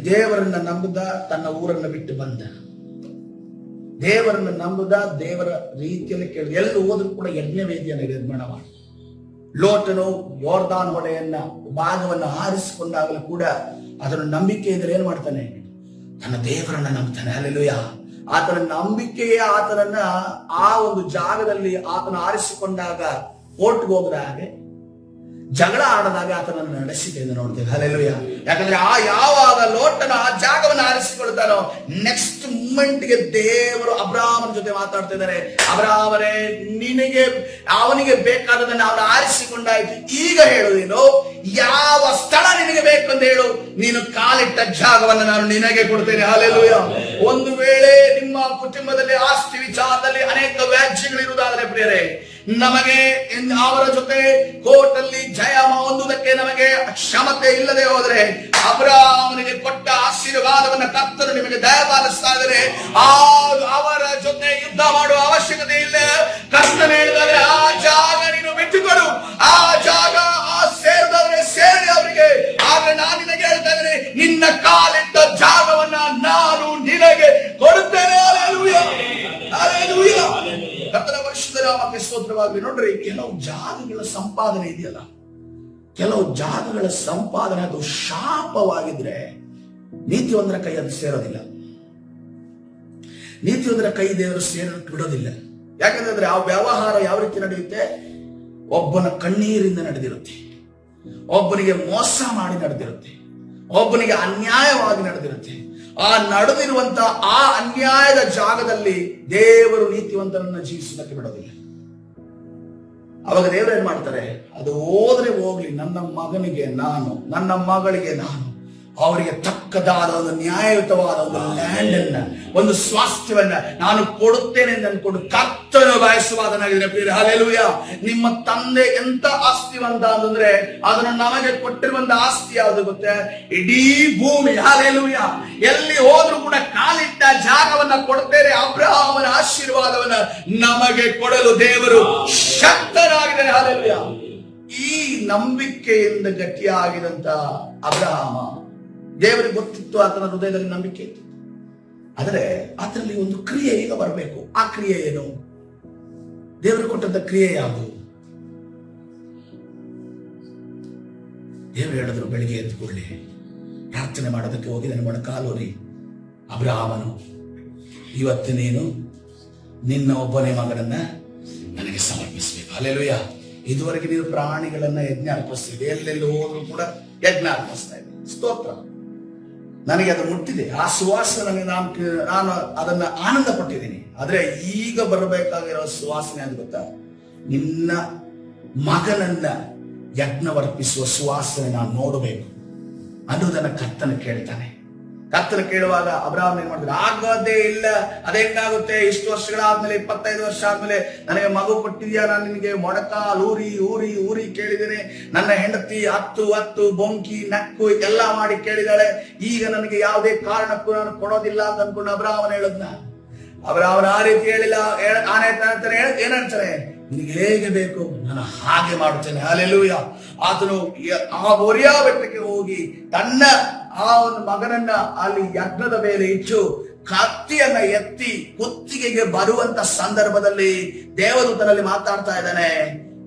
ದೇವರನ್ನ ನಂಬುದ, ತನ್ನ ಊರನ್ನ ಬಿಟ್ಟು ಬಂದ. ದೇವರನ್ನ ನಂಬುದ, ದೇವರ ರೀತಿಯಲ್ಲಿ ಕೇಳಿದ. ಎಲ್ಲಿ ಹೋದ್ರು ಕೂಡ ಯಜ್ಞವೇದಿಯನ್ನು ನಿರ್ಮಾಣ ಮಾಡಿ. ಲೋಟನು ಯೋರ್ದಾನ್ ಹೊಳೆಯನ್ನ ಭಾಗವನ್ನು ಆರಿಸಿಕೊಂಡಾಗಲೂ ಕೂಡ ಅದನ್ನು ನಂಬಿಕೆ ಇದ್ರೆ ಏನ್ ಮಾಡ್ತಾನೆ? ತನ್ನ ದೇವರನ್ನ ನಂಬ್ತಾನೆ. ಹಲ್ಲೆಲೂಯಾ. ಆತನ ನಂಬಿಕೆಯೇ ಆತನನ್ನ ಆ ಒಂದು ಜಾಗದಲ್ಲಿ ಆತನ ಆರಿಸಿಕೊಂಡಾಗ ಕೋರ್ಟ್ಗೆ ಹೋಗದ ಹಾಗೆ, ಜಗಳ ಆಡದಾಗ ಆತನನ್ನು ನಡೆಸಿದೆ ಎಂದು ನೋಡ್ತೇವೆ. ಹಲ್ಲೆಲೂಯಾ. ಯಾಕಂದ್ರೆ ಯಾವಾಗ ಲೋಟನ ಆ ಜಾಗವನ್ನು ಆರಿಸಿಕೊಳ್ತಾನೋ, ನೆಕ್ಸ್ಟ್ ಮೂಮೆಂಟ್ಗೆ ದೇವರು ಅಬ್ರಹಾಮನ ಜೊತೆ ಮಾತಾಡ್ತಾ ಇದ್ದಾರೆ. ಅಬ್ರಹಾಮನೇ, ಅವನಿಗೆ ಬೇಕಾದದನ್ನು ಅವನು ಆರಿಸಿಕೊಂಡಾಯ್ತು. ಈಗ ಹೇಳುವುದೇನು? ಯಾವ ಸ್ಥಳ ನಿನಗೆ ಬೇಕು ಅಂತ ಹೇಳು, ನೀನು ಕಾಲಿಟ್ಟ ಜಾಗವನ್ನು ನಾನು ನಿನಗೆ ಕೊಡ್ತೇನೆ. ಹಲ್ಲೆಲೂಯಾ. ಒಂದು ವೇಳೆ ನಿಮ್ಮ ಕುಟುಂಬದಲ್ಲಿ ಆಸ್ತಿ ವಿಚಾರದಲ್ಲಿ ಅನೇಕ ವ್ಯಾಜ್ಯಗಳಿರುವುದಾದರೆ ಪ್ರಿಯರೇ, ನಮಗೆ ಅವರ ಜೊತೆ ಕೋರ್ಟಲ್ಲಿ ಜಯ ಹೊಂದುವುದಕ್ಕೆ ನಮಗೆ ಕ್ಷಮತೆ ಇಲ್ಲದೆ ಹೋದ್ರೆ, ಅಬ್ರಹಾಮನಿಗೆ ಕೊಟ್ಟ ಆಶೀರ್ವಾದವನ್ನ ಕರ್ತನು ನಿಮಗೆ ದಯಪಾಲಿಸ್ತಾ ಇದ್ದಾರೆ. ಅವರ ಜೊತೆ ಯುದ್ಧ ಮಾಡುವ ಅವಶ್ಯಕತೆ ಇಲ್ಲ. ಕರ್ತನು ಹೇಳಿದರೆ ಆ ಜಾಗ ನೀನು ಬಿಟ್ಟುಕೊಡು, ಆ ನಾಮಕ್ಕೆ ಸ್ತೋತ್ರವಾಗಲಿ. ನೋಡ್ರಿ, ಕೆಲವು ಜಾಗಗಳ ಸಂಪಾದನೆ ಇದೆಯಲ್ಲ, ಕೆಲವು ಜಾಗಗಳ ಸಂಪಾದನೆ ಅದು ಶಾಪವಾಗಿದ್ರೆ ನೀತಿವಂತರ ಕೈ ಅದು ಸೇರೋದಿಲ್ಲ. ನೀತಿವಂತರ ಕೈ ದೇವರು ಸೇರೋದಕ್ಕೆ ಬಿಡೋದಿಲ್ಲ. ಯಾಕಂದ್ರೆ ಆ ವ್ಯವಹಾರ ಯಾವ ರೀತಿ ನಡೆಯುತ್ತೆ? ಒಬ್ಬನ ಕಣ್ಣೀರಿಂದ ನಡೆದಿರುತ್ತೆ, ಒಬ್ಬನಿಗೆ ಮೋಸ ಮಾಡಿ ನಡೆದಿರುತ್ತೆ, ಒಬ್ಬನಿಗೆ ಅನ್ಯಾಯವಾಗಿ ನಡೆದಿರುತ್ತೆ. ಆ ನಡೆದಿರುವಂತ ಆ ಅನ್ಯಾಯದ ಜಾಗದಲ್ಲಿ ದೇವರು ನೀತಿವಂತನನ್ನ ಜೀವಿಸುವುದಕ್ಕೆ ಬಿಡೋದಿಲ್ಲ. ಅವಾಗ ದೇವರು ಏನ್ ಮಾಡ್ತಾರೆ? ಅದು ಹೋದ್ರೆ ಹೋಗ್ಲಿ, ನನ್ನ ಮಗನಿಗೆ ನಾನು, ನನ್ನ ಮಗಳಿಗೆ ನಾನು, ಅವರಿಗೆ ತಕ್ಕದಾದ ಒಂದು ನ್ಯಾಯಯುತವಾದ ಒಂದು ಲ್ಯಾಂಡ್ ಅನ್ನ, ಒಂದು ಸ್ವಾಸ್ಥ್ಯವನ್ನ ನಾನು ಕೊಡುತ್ತೇನೆ ಎಂದು ಅನ್ಕೊಂಡು ಕರ್ತನು ಬಯಸುವಾದನಾಗಿದ್ದೇನೆ. ಪ್ರಿಯರೇ, ಹಲ್ಲೆಲೂಯಾ. ನಿಮ್ಮ ತಂದೆ ಎಂತ ಆಸ್ತಿವಂತ ಅಂತಂದ್ರೆ ಅದನ್ನು ನಮಗೆ ಕೊಟ್ಟಿರುವಂತ ಆಸ್ತಿ ಯಾವುದು ಗೊತ್ತೇ? ಇಡೀ ಭೂಮಿ. ಹಲ್ಲೆಲೂಯಾ. ಎಲ್ಲಿ ಹೋದ್ರೂ ಕೂಡ ಕಾಲಿಟ್ಟ ಜಾಗವನ್ನ ಕೊಡ್ತೇನೆ. ಅಬ್ರಹಾಮನ ಆಶೀರ್ವಾದವನ್ನ ನಮಗೆ ಕೊಡಲು ದೇವರು ಶಕ್ತರಾಗಿದ್ದಾನೆ. ಹಲ್ಲೆಲೂಯಾ. ಈ ನಂಬಿಕೆಯಿಂದ ಗಟ್ಟಿಯಾಗಿದಂತ ಅಬ್ರಹಾಮ, ದೇವರಿಗೆ ಗೊತ್ತಿತ್ತು, ಆತನ ಹೃದಯದಲ್ಲಿ ನಂಬಿಕೆ ಇತ್ತು. ಆದರೆ ಅದರಲ್ಲಿ ಒಂದು ಕ್ರಿಯೆ ಈಗ ಬರಬೇಕು. ಆ ಕ್ರಿಯೆ ಏನು? ದೇವರು ಕೊಟ್ಟಂತ ಕ್ರಿಯೆ ಯಾವುದು? ದೇವರು ಹೇಳಿದ್ರು, ಬೆಳಿಗ್ಗೆ ಎದ್ದುಕೊಳ್ಳಿ, ಪ್ರಾರ್ಥನೆ ಮಾಡೋದಕ್ಕೆ ಹೋಗಿ ನನ್ನ ಮೊಣಕಾಲೂರಿ, ಅಬ್ರಹಾಮನು, ಇವತ್ತು ನೀನು ನಿನ್ನ ಒಬ್ಬನೇ ಮಗನನ್ನ ನನಗೆ ಸಮರ್ಪಿಸಬೇಕು. ಹಲ್ಲೆಲೂಯಾ. ಇದುವರೆಗೆ ನೀವು ಪ್ರಾಣಿಗಳನ್ನ ಯಜ್ಞ ಅರ್ಪಿಸ್ತಿದ್ದೆ, ಎಲ್ಲೆಲ್ಲಿ ಹೋದ್ರು ಕೂಡ ಯಜ್ಞ ಅರ್ಪಿಸ್ತಾ ಇದ್ದೆ. ಸ್ತೋತ್ರ. ನನಗೆ ಅದು ಮುಟ್ಟಿದೆ, ಆ ಸುವಾಸನೆ ನಾನು ಅದನ್ನ ಆನಂದ ಪಟ್ಟಿದ್ದೀನಿ. ಆದ್ರೆ ಈಗ ಬರಬೇಕಾಗಿರೋ ಸುವಾಸನೆ ಅಂತ ಗೊತ್ತಾ? ನಿನ್ನ ಮಗನನ್ನ ಯಜ್ಞವರ್ಪಿಸುವ ಸುವಾಸನೆ ನಾನು ನೋಡಬೇಕು ಅನ್ನೋದನ್ನ ಕರ್ತನ ಕೇಳ್ತಾನೆ. ಕರ್ತನ ಕೇಳುವಾಗ ಅಬ್ರಹಾಮ್ ಏನ್ ಮಾಡಿದ್ರು? ಆಗೋದೇ ಇಲ್ಲ. ಅದೆಂಗಾಗುತ್ತೆ? ಇಷ್ಟು ವರ್ಷಗಳಾದ್ಮೇಲೆ, 25 ವರ್ಷ ಆದ್ಮೇಲೆ ನನಗೆ ಮಗು ಕೊಟ್ಟಿದ್ಯಾ, ನಾನು ನಿನಗೆ ಮೊಣಕಾಲ್ ಊರಿ ಊರಿ ಊರಿ ಕೇಳಿದ್ದೇನೆ. ನನ್ನ ಹೆಂಡತಿ ಹತ್ತು ಬೊಂಕಿ ನಕ್ಕು ಎಲ್ಲ ಮಾಡಿ ಕೇಳಿದಾಳೆ. ಈಗ ನನಗೆ ಯಾವುದೇ ಕಾರಣಕ್ಕೂ ನಾನು ಕೊಡೋದಿಲ್ಲ ಅಂತ ಅನ್ಕೊಂಡು ಅಬ್ರಹಾಮನ ಹೇಳದ್ನ. ಅಬ್ರಹಾಮನ ಆ ರೀತಿ ಹೇಳಿಲ್ಲ. ಏನಂತಾನೆ? ನಿನಗೆ ಹೇಗೆ ಬೇಕು ನಾನು ಹಾಗೆ ಮಾಡುತ್ತೇನೆ. ಹಲ್ಲೆಲೂಯಾ. ಆತನು ಆ ಮೊರಿಯಾ ಬೆಟ್ಟಕ್ಕೆ ಹೋಗಿ ತನ್ನ ಆ ಒಂದು ಮಗನನ್ನ ಅಲ್ಲಿ ಯಜ್ಞದ ಮೇಲೆ ಇಟ್ಟು ಕತ್ತಿಯನ್ನ ಎತ್ತಿ ಕುತ್ತಿಗೆಗೆ ಬರುವಂತ ಸಂದರ್ಭದಲ್ಲಿ ದೇವದೂತನಲ್ಲಿ ಮಾತಾಡ್ತಾ ಇದ್ದಾನೆ,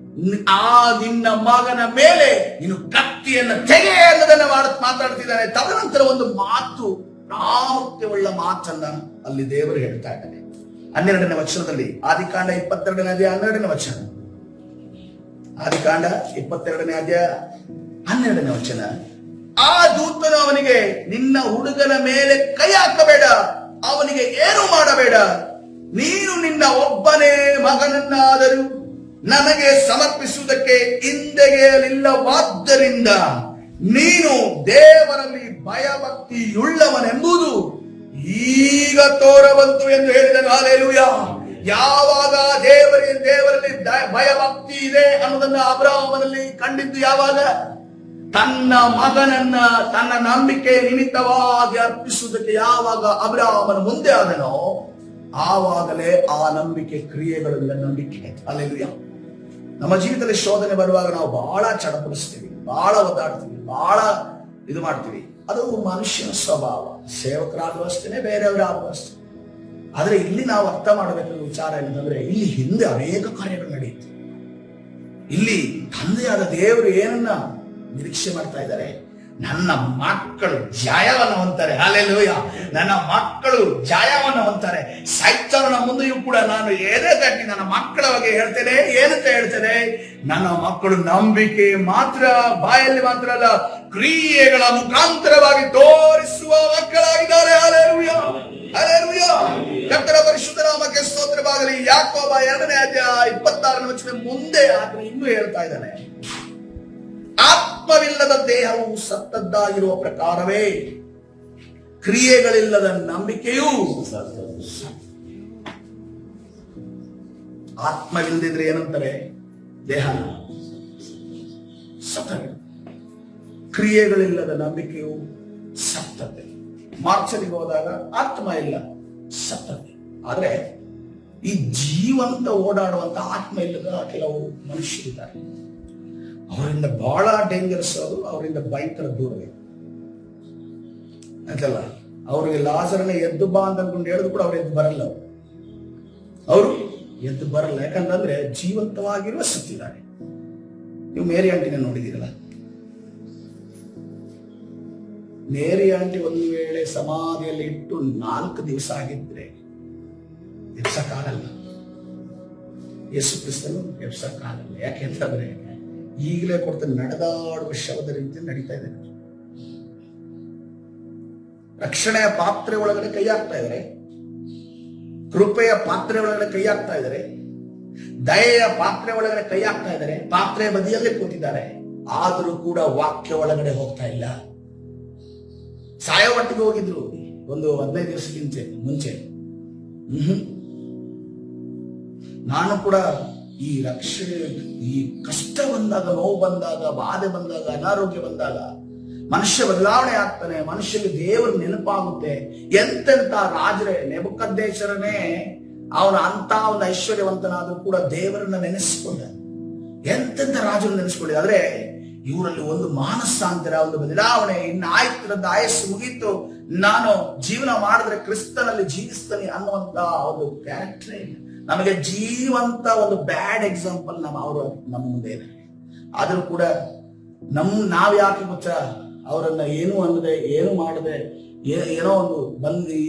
ಆ ನಿನ್ನ ಮಗನ ಮೇಲೆ ನೀನು ಕತ್ತಿಯನ್ನ ತೆಗೆ ಅನ್ನೋದನ್ನ ಮಾತಾಡ್ತಿದ್ದಾನೆ. ತದನಂತರ ಒಂದು ಮಾತು, ಪ್ರಾಮುಖ್ಯವುಳ್ಳ ಮಾತನ್ನ ಅಲ್ಲಿ ದೇವರು ಹೇಳ್ತಾ ಇದ್ದಾನೆ. 12ನೇ ವಚನದಲ್ಲಿ, ಆದಿಕಾಂಡ 22ನೇ ಅಧ್ಯಾಯ 12ನೇ ವಚನ. ಆದಿಕಾಂಡ 22ನೇ ಅಧ್ಯಾಯ 12ನೇ ವಚನ. ಆ ದೂತನು ಅವನಿಗೆ, ನಿನ್ನ ಹುಡುಗನ ಮೇಲೆ ಕೈ ಹಾಕಬೇಡ, ಅವನಿಗೆ ಏನು ಮಾಡಬೇಡ, ನೀನು ನಿನ್ನ ಒಬ್ಬನೇ ಮಗನನ್ನಾದರೂ ನನಗೆ ಸಮರ್ಪಿಸುವುದಕ್ಕೆ ಹಿಂದೆಗೆಯಲಿಲ್ಲವಾದ್ದರಿಂದ ನೀನು ದೇವರಲ್ಲಿ ಭಯಭಕ್ತಿಯುಳ್ಳವನೆಂಬುದು ಈಗ ತೋರಬಂತು ಎಂದು ಹೇಳಿದನು. ಹಲ್ಲೆಲೂಯಾ. ಯಾವಾಗ ದೇವರಲ್ಲಿ ಭಯಭಕ್ತಿ ಇದೆ ಅನ್ನೋದನ್ನ ಅಬ್ರಹಾಮನಲ್ಲಿ ಕಂಡಿದ್ದು ಯಾವಾಗ? ತನ್ನ ಮಗನನ್ನ ತನ್ನ ನಂಬಿಕೆ ನಿಮಿತ್ತವಾಗಿ ಅರ್ಪಿಸುವುದಕ್ಕೆ ಯಾವಾಗ ಅಬ್ರಹಾಮನ ಮುಂದೆ ಆದನೋ ಆವಾಗಲೇ ಆ ನಂಬಿಕೆ ಕ್ರಿಯೆಗಳೆಲ್ಲ ನಂಬಿಕೆ. ಹಲ್ಲೆಲೂಯಾ. ನಮ್ಮ ಜೀವಿತದಲ್ಲಿ ಶೋಧನೆ ಬರುವಾಗ ನಾವು ಬಹಳ ಚಡಪಡಿಸ್ತೀವಿ, ಬಹಳ ಒದ್ದಾಡ್ತೀವಿ, ಬಹಳ ಇದು ಮಾಡ್ತೀವಿ. ಅದು ಮನುಷ್ಯನ ಸ್ವಭಾವ. ಸೇವಕರಾದ್ರೂ ಅಷ್ಟೇನೆ, ಬೇರೆಯವರಾದ್ರೂ ಅಷ್ಟೇ. ಆದ್ರೆ ಇಲ್ಲಿ ನಾವು ಅರ್ಥ ಮಾಡಬೇಕಾದ ವಿಚಾರ ಏನಂತಂದ್ರೆ, ಇಲ್ಲಿ ಹಿಂದೆ ಅನೇಕ ಕಾರ್ಯಗಳು ನಡೆಯುತ್ತೆ. ಇಲ್ಲಿ ತಂದೆಯಾದ ದೇವರು ಏನನ್ನ ನಿರೀಕ್ಷೆ ಮಾಡ್ತಾ ಇದ್ದಾರೆ? ನನ್ನ ಮಕ್ಕಳು ಜಯವನ್ನು ಹೊಂತಾರೆ. ಹಲ್ಲೆಲೂಯಾ. ನನ್ನ ಮಕ್ಕಳು ಜಯವನ್ನು ಹೊಂತಾರೆ. ಸೈತಾನನ ಮುಂದೆಯೂ ಕೂಡ ನಾನು ಏನೇ ತಟ್ಟಿ ನನ್ನ ಮಕ್ಕಳ ಬಗ್ಗೆ ಹೇಳ್ತೇನೆ. ಏನಂತ ಹೇಳ್ತೇನೆ? ನನ್ನ ಮಕ್ಕಳು ನಂಬಿಕೆ ಮಾತ್ರ, ಬಾಯಲ್ಲಿ ಮಾತ್ರ ಅಲ್ಲ, ಕ್ರಿಯೆಗಳ ಮುಖಾಂತರವಾಗಿ ತೋರಿಸುವ ಮಕ್ಕಳಾಗಿದ್ದಾರೆ. ಹಲ್ಲೆಲೂಯಾ. ಹಲ್ಲೆಲೂಯಾ. ಕರ್ತನ ಪರಿಶುದ್ಧ ನಾಮಕ್ಕೆ ಸ್ತೋತ್ರವಾಗಲಿ. ಯಾಕೋಬ 2ನೇ ಅಧ್ಯಾಯ 26ನೇ ವಚನ ಮುಂದೆ ಆತನು ಇನ್ನೂ ಹೇಳ್ತಾ ಇದ್ದಾನೆ, ಆತ್ಮವಿಲ್ಲದ ದೇಹವು ಸತ್ತದ್ದಾಗಿರುವ ಪ್ರಕಾರವೇ ಕ್ರಿಯೆಗಳಿಲ್ಲದ ನಂಬಿಕೆಯೂ. ಆತ್ಮವಿಲ್ಲದಿದ್ರೆ ಏನಂತಾರೆ? ದೇಹ ಸತ್ತಗೆ. ಕ್ರಿಯೆಗಳಿಲ್ಲದ ನಂಬಿಕೆಯು ಸತ್ತತೆ. ಮಾರ್ಚರಿಗೆ ಹೋದಾಗ ಆತ್ಮ ಇಲ್ಲ, ಸತ್ತತೆ. ಆದ್ರೆ ಈ ಜೀವಂತ ಓಡಾಡುವಂತ ಆತ್ಮ ಇಲ್ಲದ ಕೆಲವು ಮನುಷ್ಯರಿದ್ದಾರೆ. ಅವರಿಂದ ಬಹಳ ಡೇಂಜರಸ್. ಅದು ಅವರಿಂದ ಭಯಂಕರ ದೂರವೇ ಅಂತಲ್ಲ. ಅವರಿಗೆ ಲಾಜರನ್ನ ಎದ್ದು ಬಾ ಅಂತ ಅನ್ಕೊಂಡು ಹೇಳಿದ್ರು ಕೂಡ ಅವ್ರು ಎದ್ದು ಬರಲ್ಲ. ಅವರು ಎದ್ದು ಬರಲ್ಲ. ಯಾಕಂತಂದ್ರೆ ಜೀವಂತವಾಗಿರುವ ಸತ್ತಿದ್ದಾರೆ. ನೀವು ಮೇರಿ ಆಂಟಿನ ನೋಡಿದ್ದೀರಲ್ಲ, ಮೇರಿ ಆಂಟಿ ಒಂದು ವೇಳೆ ಸಮಾಧಿಯಲ್ಲಿ ಇಟ್ಟು 4 ದಿವಸ ಆಗಿದ್ರೆ ಎಬ್ಸಕ್ಕಾಗಲ್ಲ. ಯೇಸು ಕ್ರಿಸ್ತನು ಎಬ್ಸಕ್ಕಾಗಲ್ಲ. ಯಾಕೆಂತಂದ್ರೆ ಈಗಲೇ ಕೊಡ್ತಾ ನಡೆದಾಡುವ ಶವದ ರೀತಿ ನಡೀತಾ ಇದ್ದಾರೆ. ರಕ್ಷಣೆಯ ಪಾತ್ರೆ ಒಳಗಡೆ ಕೈ ಹಾಕ್ತಾ ಇದ್ದಾರೆ, ಕೃಪೆಯ ಪಾತ್ರೆ ಒಳಗಡೆ ಕೈ ಹಾಕ್ತಾ ಇದ್ದಾರೆ, ದಯೆಯ ಪಾತ್ರೆ ಒಳಗಡೆ ಕೈ ಹಾಕ್ತಾ ಇದ್ದಾರೆ, ಪಾತ್ರೆ ಬದಿಯಲ್ಲೇ ಕೂತಿದ್ದಾರೆ. ಆದರೂ ಕೂಡ ವಾಕ್ಯ ಒಳಗಡೆ ಹೋಗ್ತಾ ಇಲ್ಲ. ಸಾಯೋ ಒಟ್ಟಿಗೆ ಹೋಗಿದ್ರು ಒಂದು 15 ದಿವಸಕ್ಕಿಂತ ಮುಂಚೆ. ನಾನು ಕೂಡ ಈ ರಕ್ಷಣೆ, ಈ ಕಷ್ಟ ಬಂದಾಗ, ನೋವು ಬಂದಾಗ, ಬಾಧೆ ಬಂದಾಗ, ಅನಾರೋಗ್ಯ ಬಂದಾಗ ಮನುಷ್ಯ ಬದಲಾವಣೆ ಆಗ್ತಾನೆ. ಮನುಷ್ಯನಿಗೆ ದೇವರು ನೆನಪಾಗುತ್ತೆ. ಎಂತೆಂತ ರಾಜರೇ, ನೆಬೂಕದ್ನೆಚ್ಚರನೇ ಅವನ ಅಂತ ಒಂದು ಐಶ್ವರ್ಯವಂತನಾದ್ರೂ ಕೂಡ ದೇವರನ್ನ ನೆನೆಸಿಕೊಂಡ. ಎಂತೆಂತ ರಾಜರು ನೆನೆಸ್ಕೊಳ್ಳಿ. ಆದ್ರೆ ಇವರಲ್ಲಿ ಒಂದು ಮಾನಸಾಂತರ, ಒಂದು ಬದಲಾವಣೆ. ಇನ್ನು ಆಯ್ತು, ನನ್ನ ಆಯಸ್ಸು ಮುಗೀತು, ನಾನು ಜೀವನ ಮಾಡಿದ್ರೆ ಕ್ರಿಸ್ತನಲ್ಲಿ ಜೀವಿಸ್ತಾನೆ ಅನ್ನುವಂತ ಒಂದು ಕ್ಯಾರೆಕ್ಟರೇ ಇಲ್ಲ. ನಮಗೆ ಜೀವಂತ ಒಂದು ಬ್ಯಾಡ್ ಎಕ್ಸಾಂಪಲ್ ಅವರು ನಮ್ಮ ಮುಂದೆ ಇದೆ. ಆದ್ರೂ ಕೂಡ ನಾವ್ ಯಾಕೆ ಗೊತ್ತಾ, ಅವರನ್ನ ಏನು ಅನ್ನದೆ, ಏನು ಮಾಡದೆ, ಏನೋ ಒಂದು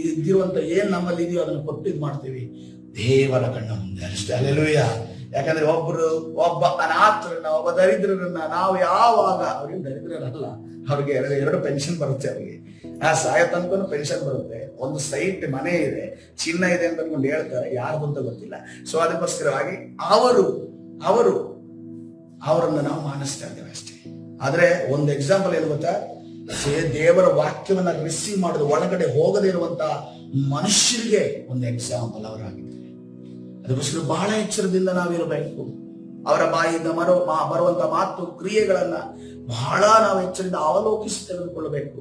ಇದ್ದಿರುವಂತ ಏನ್ ನಮ್ಮಲ್ಲಿ ಇದೆಯೋ ಅದನ್ನು ಕೊಟ್ಟು ಇದು ಮಾಡ್ತೀವಿ ದೇವರ ಕಣ್ಣ ಮುಂದೆ ಅಷ್ಟೇ. ಹಲ್ಲೆಲೂಯಾ. ಯಾಕಂದ್ರೆ ಒಬ್ಬ ಅನಾಥರನ್ನ, ಒಬ್ಬ ದರಿದ್ರರನ್ನ ನಾವು ಯಾವಾಗ, ಅವ್ರಿಗೆ ದರಿದ್ರರಲ್ಲ, ಅವ್ರಿಗೆ ಎರಡು ಪೆನ್ಷನ್ ಬರುತ್ತೆ. ಅವ್ರಿಗೆ ಸಾಯ ತನಕ ಪೆನ್ಷನ್ ಬರುತ್ತೆ. ಒಂದು ಸೈಟ್ ಮನೆ ಇದೆ, ಚಿನ್ನ ಇದೆ ಅಂತ ಅನ್ಕೊಂಡು ಹೇಳ್ತಾರೆ, ಯಾರ್ದು ಅಂತ ಗೊತ್ತಿಲ್ಲ. ಸೊ ಅದಕ್ಕೋಸ್ಕರವಾಗಿ ಅವರನ್ನ ನಾವು ಮಾನಿಸ್ತಾ ಇದ್ದೇವೆ ಅಷ್ಟೇ. ಆದ್ರೆ ಒಂದು ಎಕ್ಸಾಂಪಲ್ ಏನು ಗೊತ್ತಾ, ದೇವರ ವಾಕ್ಯವನ್ನ ರಿಸೀವ್ ಮಾಡಿದ ಒಳಗಡೆ ಹೋಗದೇ ಇರುವಂತ ಮನುಷ್ಯರಿಗೆ ಒಂದು ಎಕ್ಸಾಂಪಲ್ ಅವರಾಗಿದ್ದಾರೆ. ಅದಕ್ಕೋಸ್ಕರ ಬಹಳ ಎಚ್ಚರದಿಂದ ನಾವಿರಬೇಕು. ಅವರ ಬಾಯಿಂದ ಬರುವಂತ ಮಾತು, ಕ್ರಿಯೆಗಳನ್ನ ಬಹಳ ನಾವು ಎಚ್ಚರದಿಂದ ಅವಲೋಕಿಸಿ ತೆಗೆದುಕೊಳ್ಳಬೇಕು.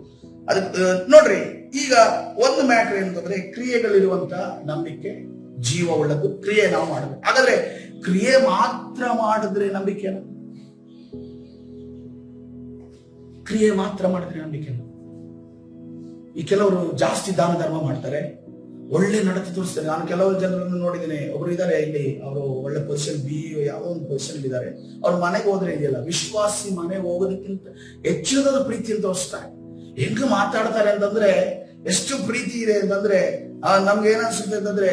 ಅದಕ್ಕೆ ನೋಡ್ರಿ, ಈಗ ಒಂದು ಮ್ಯಾಟರ್ ಏನಂತಂದ್ರೆ, ಕ್ರಿಯೆಗಳಿರುವಂತ ನಂಬಿಕೆ ಜೀವ ಉಳ್ಳದ್ದು. ಕ್ರಿಯೆ ನಾವು ಮಾಡಬೇಕು. ಹಾಗಾದ್ರೆ ಕ್ರಿಯೆ ಮಾತ್ರ ಮಾಡಿದ್ರೆ ನಂಬಿಕೆ, ಕ್ರಿಯೆ ಮಾತ್ರ ಮಾಡಿದ್ರೆ ನಂಬಿಕೆ. ಈ ಕೆಲವರು ಜಾಸ್ತಿ ದಾನ ಧರ್ಮ ಮಾಡ್ತಾರೆ, ಒಳ್ಳೆ ನಡತೆ ತೋರಿಸ್ತಾರೆ. ನಾನು ಕೆಲವು ಜನರನ್ನು ನೋಡಿದ್ದೇನೆ. ಒಬ್ರು ಇದ್ದಾರೆ ಇಲ್ಲಿ, ಅವರು ಒಳ್ಳೆ ಪೊಸಿಷನ್, ಯಾವುದೋ ಒಂದು ಪೊಸಿಷನ್ ಇದ್ದಾರೆ. ಅವ್ರ ಮನೆಗೆ ಹೋದ್ರೆ ಇದೆಯಲ್ಲ, ವಿಶ್ವಾಸಿ ಮನೆಗೆ ಹೋಗೋದಕ್ಕಿಂತ ಹೆಚ್ಚಿನದಾದ ಪ್ರೀತಿಯನ್ನು ತೋರಿಸ್ತಾರೆ. ಹೆಂಗ ಮಾತಾಡ್ತಾರೆ ಅಂತಂದ್ರೆ, ಎಷ್ಟು ಪ್ರೀತಿ ಇದೆ ಅಂತಂದ್ರೆ ನಮ್ಗೆ ಏನನ್ಸುತ್ತೆ ಅಂತಂದ್ರೆ,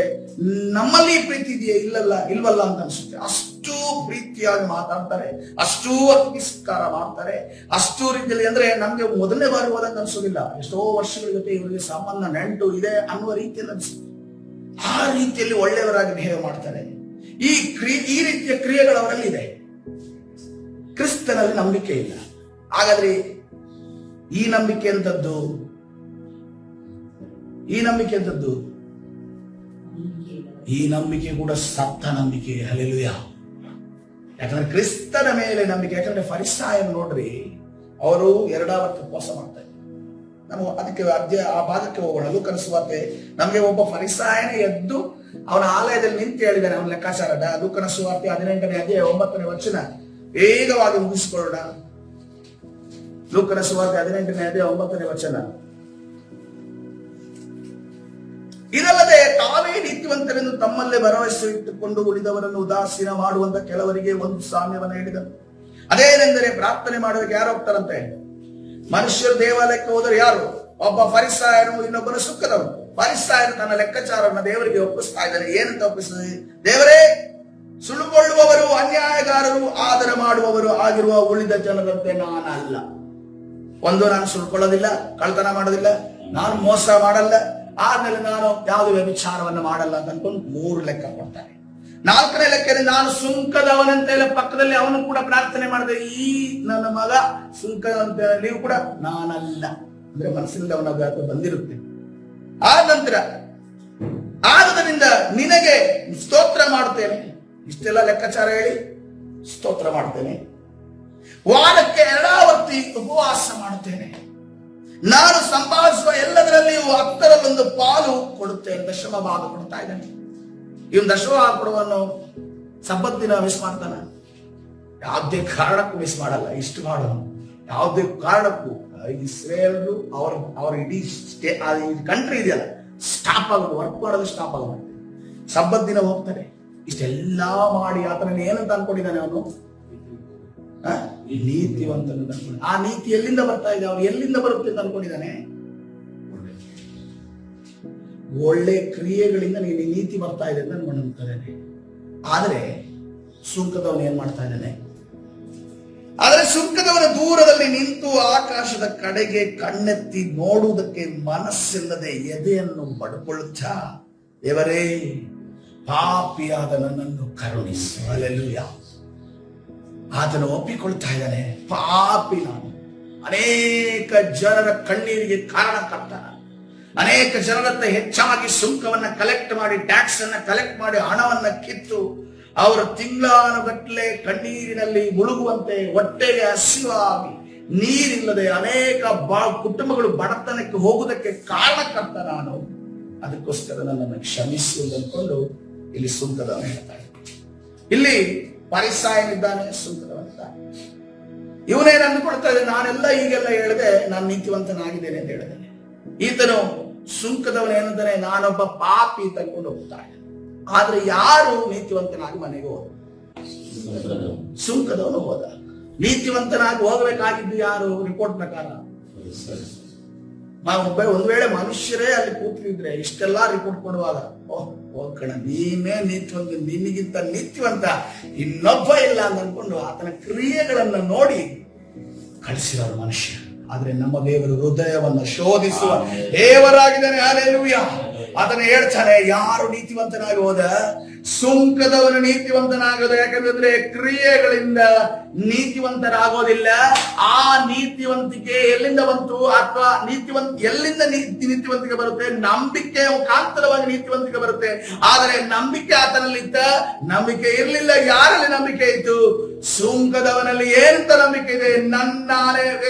ನಮ್ಮಲ್ಲಿ ಪ್ರೀತಿ ಇದೆಯಾ ಇಲ್ವಲ್ಲ ಅಂತ ಅನ್ಸುತ್ತೆ. ಅಷ್ಟು ಪ್ರೀತಿಯಾಗಿ ಮಾತಾಡ್ತಾರೆ, ಅಷ್ಟು ಅತಿಸ್ಕಾರ ಮಾಡ್ತಾರೆ, ಅಷ್ಟು ರೀತಿಯಲ್ಲಿ. ಅಂದ್ರೆ ನಮ್ಗೆ ಮೊದಲನೇ ಬಾರಿ ಹೋದಂಗ ಅನ್ಸೋದಿಲ್ಲ. ಎಷ್ಟೋ ವರ್ಷಗಳ ಜೊತೆ ಇವರಿಗೆ ಸಂಬಂಧ, ನೆಂಟು ಇದೆ ಅನ್ನುವ ರೀತಿಯಲ್ಲಿ ಅನ್ಸುತ್ತೆ. ಆ ರೀತಿಯಲ್ಲಿ ಒಳ್ಳೆಯವರಾಗಿ ಬಿಹೇವ್ ಮಾಡ್ತಾರೆ. ಈ ರೀತಿಯ ಕ್ರಿಯೆಗಳು ಅವರಲ್ಲಿ ಇದೆ. ಕ್ರಿಸ್ತನಲ್ಲಿ ನಂಬಿಕೆ ಇಲ್ಲ. ಹಾಗಾದ್ರೆ ಈ ನಂಬಿಕೆ ಎಂತದ್ದು? ಈ ನಂಬಿಕೆ ಕೂಡ ಸತ್ತ ನಂಬಿಕೆ. ಹಲ್ಲೆಲೂಯಾ. ಯಾಕಂದ್ರೆ ಕ್ರಿಸ್ತನ ಮೇಲೆ ನಂಬಿಕೆ. ಯಾಕಂದ್ರೆ ಫರಿಸಾಯರು ನೋಡ್ರಿ, ಅವರು 2 ಉಪವಾಸ ಮಾಡ್ತಾರೆ. ನಾವು ಅದಕ್ಕೆ ಆ ಭಾಗಕ್ಕೆ ಹೋಗೋಣ. ಲೂಕನ ಸುವಾರ್ತೆ. ನಮ್ಗೆ ಒಬ್ಬ ಫರಿಸಾಯನೇ ಎದ್ದು ಅವನ ಆಲಯದಲ್ಲಿ ನಿಂತು ಹೇಳಿದ್ದಾನೆ ಅವನ ಲೆಕ್ಕಾಚಾರದ. ಲೂಕನ ಸುವಾರ್ತೆ 18ನೇ ಅಧ್ಯಾಯ 9ನೇ ವಚನ ವೇಗವಾಗಿ ಮುಗಿಸಿಕೊಳ್ಳೋಣ. ಲೂಕನ ಸುವಾರ್ತೆ 18ನೇ ಅಧ್ಯಾಯ 9ನೇ ವಚನ. ಇದಲ್ಲದೆ ತಾವೇ ನೀತಿವಂತರೆಂದು ತಮ್ಮಲ್ಲೇ ಭರವಸೆ ಇಟ್ಟುಕೊಂಡು ಉಳಿದವರನ್ನು ಉದಾಸೀನ ಮಾಡುವಂತ ಕೆಲವರಿಗೆ ಒಂದು ಸಾಮ್ಯವನ್ನು ಹೇಳಿದನು. ಅದೇನೆಂದರೆ, ಪ್ರಾರ್ಥನೆ ಮಾಡೋದಕ್ಕೆ ಯಾರು ಹೋಗ್ತಾರಂತೆ? ಮನುಷ್ಯರು ದೇವಾಲಯಕ್ಕೆ ಹೋದರೆ ಯಾರು? ಒಬ್ಬ ಫರಿಸಾಯನು, ಇನ್ನೊಬ್ಬನು ಸುಖದವನು. ಫರಿಸಾಯನು ತನ್ನ ಲೆಕ್ಕಾಚಾರವನ್ನು ದೇವರಿಗೆ ಒಪ್ಪಿಸ್ತಾ ಇದ್ದಾನೆ. ಏನಂತ ಒಪ್ಪಿಸ್ತದೆ? ದೇವರೇ, ಸುಳುಕೊಳ್ಳುವವರು, ಅನ್ಯಾಯಗಾರರು, ಆದರ ಮಾಡುವವರು ಆಗಿರುವ ಉಳಿದ ಜನರಂತೆ ನಾನಲ್ಲ. ನಾನು ಸುಳ್ಕೊಳ್ಳೋದಿಲ್ಲ, ಕಳ್ತನ ಮಾಡೋದಿಲ್ಲ, ನಾನು ಮೋಸ ಮಾಡಲ್ಲ, ಆದ್ಮೇಲೆ ನಾನು ಯಾವುದೇ ವ್ಯಭಿಚಾರವನ್ನು ಮಾಡಲ್ಲ ಅಂತ ಅನ್ಕೊಂಡು 3 ಲೆಕ್ಕ ಕೊಡ್ತಾನೆ. 4ನೇ ಲೆಕ್ಕದಲ್ಲಿ, ನಾನು ಸುಂಕದವನಂತೆಲ್ಲ ಪಕ್ಕದಲ್ಲಿ ಅವನು ಕೂಡ ಪ್ರಾರ್ಥನೆ ಮಾಡಿದೆ, ಈ ನನ್ನ ಮಗ ಸುಂಕದವನಂತೆಯಲ್ಲಿಯೂ ಕೂಡ ನಾನಲ್ಲ ಅಂದ್ರೆ ಮನಸ್ಸಿನಿಂದ ಅವನ ಬಂದಿರುತ್ತೆ. ಆ ನಂತರ, ಆದುದರಿಂದ ನಿನಗೆ ಸ್ತೋತ್ರ ಮಾಡುತ್ತೇನೆ. ಇಷ್ಟೆಲ್ಲ ಲೆಕ್ಕಾಚಾರ ಹೇಳಿ ಸ್ತೋತ್ರ ಮಾಡ್ತೇನೆ. ವಾರಕ್ಕೆ 2 ಹೊತ್ತಿ ಉಪವಾಸ ಮಾಡುತ್ತೇನೆ. ನಾನು ಸಂಪಾದಿಸುವ ಎಲ್ಲದರಲ್ಲಿಯೂ 10ರಲ್ಲಿ 1 ಪಾಲು ಕೊಡುತ್ತೇನೆ. ದಶಮ ಭಾಗ ಕೊಡ್ತಾ ಇದ್ದಾನೆ. ಇವನು ದಶಮ ಭಾಗ ಕೊಡುವನ್ನು ಸಬ್ಬತ್ ದಿನ ಮಿಸ್ ಮಾಡ್ತಾನ? ಯಾವುದೇ ಕಾರಣಕ್ಕೂ ಮಿಸ್ ಮಾಡಲ್ಲ. ಇಷ್ಟು ಮಾಡೋನು ಯಾವುದೇ ಕಾರಣಕ್ಕೂ. ಇಸ್ರೇಲ್ರು ಅವ್ರ ಇಡೀ ಕಂಟ್ರಿ ಇದೆಯಲ್ಲ, ಸ್ಟಾಪ್ ಆಗೋದು, ವರ್ಕ್ ಮಾಡೋದು ಸ್ಟಾಪ್ ಆಗೋದು. ಸಬ್ಬತ್ ದಿನ ಹೋಗ್ತಾರೆ, ಇಷ್ಟೆಲ್ಲ ಮಾಡಿ ಆತನ ಏನಂತ ಅನ್ಕೊಂಡಿದ್ದಾನೆ ಅವನು? ನೀತಿವಂತನ. ಆ ನೀತಿ ಎಲ್ಲಿಂದ ಬರ್ತಾ ಇದೆ? ಅವನು ಎಲ್ಲಿಂದ ಬರುತ್ತೆ ಅಂತ ಅನ್ಕೊಂಡಿದ್ದಾನೆ? ಒಳ್ಳೆ ಕ್ರಿಯೆಗಳಿಂದ ನೀನು ನೀತಿ ಬರ್ತಾ ಇದೆ ಅಂತ ಅನ್ಕೊಂಡಿದ್ದಾನೆ. ಆದ್ರೆ ಸುಂಕದವನು ಏನ್ ಮಾಡ್ತಾ ಇದ್ದಾನೆ? ಆದರೆ ಸುಂಕದವನ ದೂರದಲ್ಲಿ ನಿಂತು ಆಕಾಶದ ಕಡೆಗೆ ಕಣ್ಣೆತ್ತಿ ನೋಡುವುದಕ್ಕೆ ಮನಸ್ಸಿಲ್ಲದೆ ಎದೆಯನ್ನು ಬಡ್ಕೊಳ್ಳುತ್ತಾ, ದೇವರೇ, ಪಾಪಿಯಾದ ನನ್ನನ್ನು ಕರುಣಿಸು. ಹಲ್ಲೆಲೂಯಾ. ಆತನು ಒಪ್ಪಿಕೊಳ್ತಾ ಇದ್ದಾನೆ, ಪಾಪಿ ನಾನು, ಅನೇಕ ಜನರ ಕಣ್ಣೀರಿಗೆ ಕಾರಣಕರ್ತ, ಅನೇಕ ಜನರತ್ತ ಹೆಚ್ಚಾಗಿ ಸುಂಕವನ್ನ ಕಲೆಕ್ಟ್ ಮಾಡಿ, ಟ್ಯಾಕ್ಸ್ ಅನ್ನ ಕಲೆಕ್ಟ್ ಮಾಡಿ, ಹಣವನ್ನ ಕಿತ್ತು ಅವರ ತಿಂಗಳಾನುಗಟ್ಟಲೆ ಕಣ್ಣೀರಿನಲ್ಲಿ ಮುಳುಗುವಂತೆ, ಹೊಟ್ಟೆಗೆ ಹಸಿವಾಗಿ ನೀರಿಲ್ಲದೆ ಅನೇಕ ಕುಟುಂಬಗಳು ಬಡತನಕ್ಕೆ ಹೋಗುವುದಕ್ಕೆ ಕಾರಣಕರ್ತ ನಾನು. ಅದಕ್ಕೋಸ್ಕರ ನನ್ನನ್ನು ಕ್ಷಮಿಸು ಅಂದ್ಕೊಂಡು ಇಲ್ಲಿ ಸುಂಕದವನು ಹೇಳ್ತಾನೆ. ಇಲ್ಲಿ ಪರಿಸಾಯನಿದ್ದಾನೆ, ಸುಂಕದವನಿದ್ದಾನೆ. ಇವನೇನು ಅಂದುಕೊಳ್ತಾ ಇದ್ದಾನೆ? ನಾನೆಲ್ಲ ಈಗೆಲ್ಲ ಹೇಳಿದೆ, ನಾನು ನೀತಿವಂತನಾಗಿದ್ದೇನೆ ಅಂತ ಹೇಳಿದ್ದೇನೆ. ಈತನು ಸುಂಕದವನು ಏನಂತಾನೆ? ನಾನೊಬ್ಬ ಪಾಪಿ ತಂದ್ಕೊಂಡು ಹೋಗ್ತಾನೆ. ಆದ್ರೆ ಯಾರು ನೀತಿವಂತನಾಗಿ ಮನೆಗೆ ಹೋದ? ಸುಂಕದವನು ಹೋದ. ನೀತಿವಂತನಾಗಿ ಹೋಗಬೇಕಾಗಿದ್ದು ಯಾರು? ರಿಪೋರ್ಟ್ ಪ್ರಕಾರ ಒಂದ್ ವೇಳೆ ಮನುಷ್ಯರೇ ಅಲ್ಲಿ ಕೂತಿದ್ರೆ ಇಷ್ಟೆಲ್ಲ ರಿಪೋರ್ಟ್ ಕೊಡುವಾಗ, ಹೋಗ್ಕಣ, ನೀನೇ ನೀತಿವಂತ, ನಿನಗಿಂತ ನೀತಿವಂತ ಇನ್ನೊಬ್ಬ ಇಲ್ಲ ಅಂತ ಅನ್ಕೊಂಡು ಆತನ ಕ್ರಿಯೆಗಳನ್ನ ನೋಡಿ ಕಳಿಸಿದವರು ಮನುಷ್ಯ. ಆದ್ರೆ ನಮ್ಮ ದೇವರು ಹೃದಯವನ್ನು ಶೋಧಿಸುವ ದೇವರಾಗಿದ್ದಾನೆ. ಹಲ್ಲೆಲೂಯಾ. ಆತನ ಹೇಳ್ತಾನೆ, ಯಾರು ನೀತಿವಂತನಾಗಿ ಹೋದ? ಸುಂಕದವನು ನೀತಿವಂತನಾಗೋದು. ಯಾಕಂದ್ರೆ ಕ್ರಿಯೆಗಳಿಂದ ನೀತಿವಂತರಾಗೋದಿಲ್ಲ. ಆ ನೀತಿವಂತಿಕೆ ಎಲ್ಲಿಂದ ಬಂತು? ಅಥವಾ ಎಲ್ಲಿಂದ ನೀತಿವಂತಿಕೆ ಬರುತ್ತೆ? ನಂಬಿಕೆ ಮುಖಾಂತರವಾಗಿ ನೀತಿವಂತಿಕೆ ಬರುತ್ತೆ. ಆದರೆ ನಂಬಿಕೆ ಆತನಲ್ಲಿದ್ದ, ನಂಬಿಕೆ ಇರಲಿಲ್ಲ. ಯಾರಲ್ಲಿ ನಂಬಿಕೆ ಇತ್ತು? ಸುಂಕದವನಲ್ಲಿ ಏನಂತ ನಂಬಿಕೆ ಇದೆ? ನಾನೇ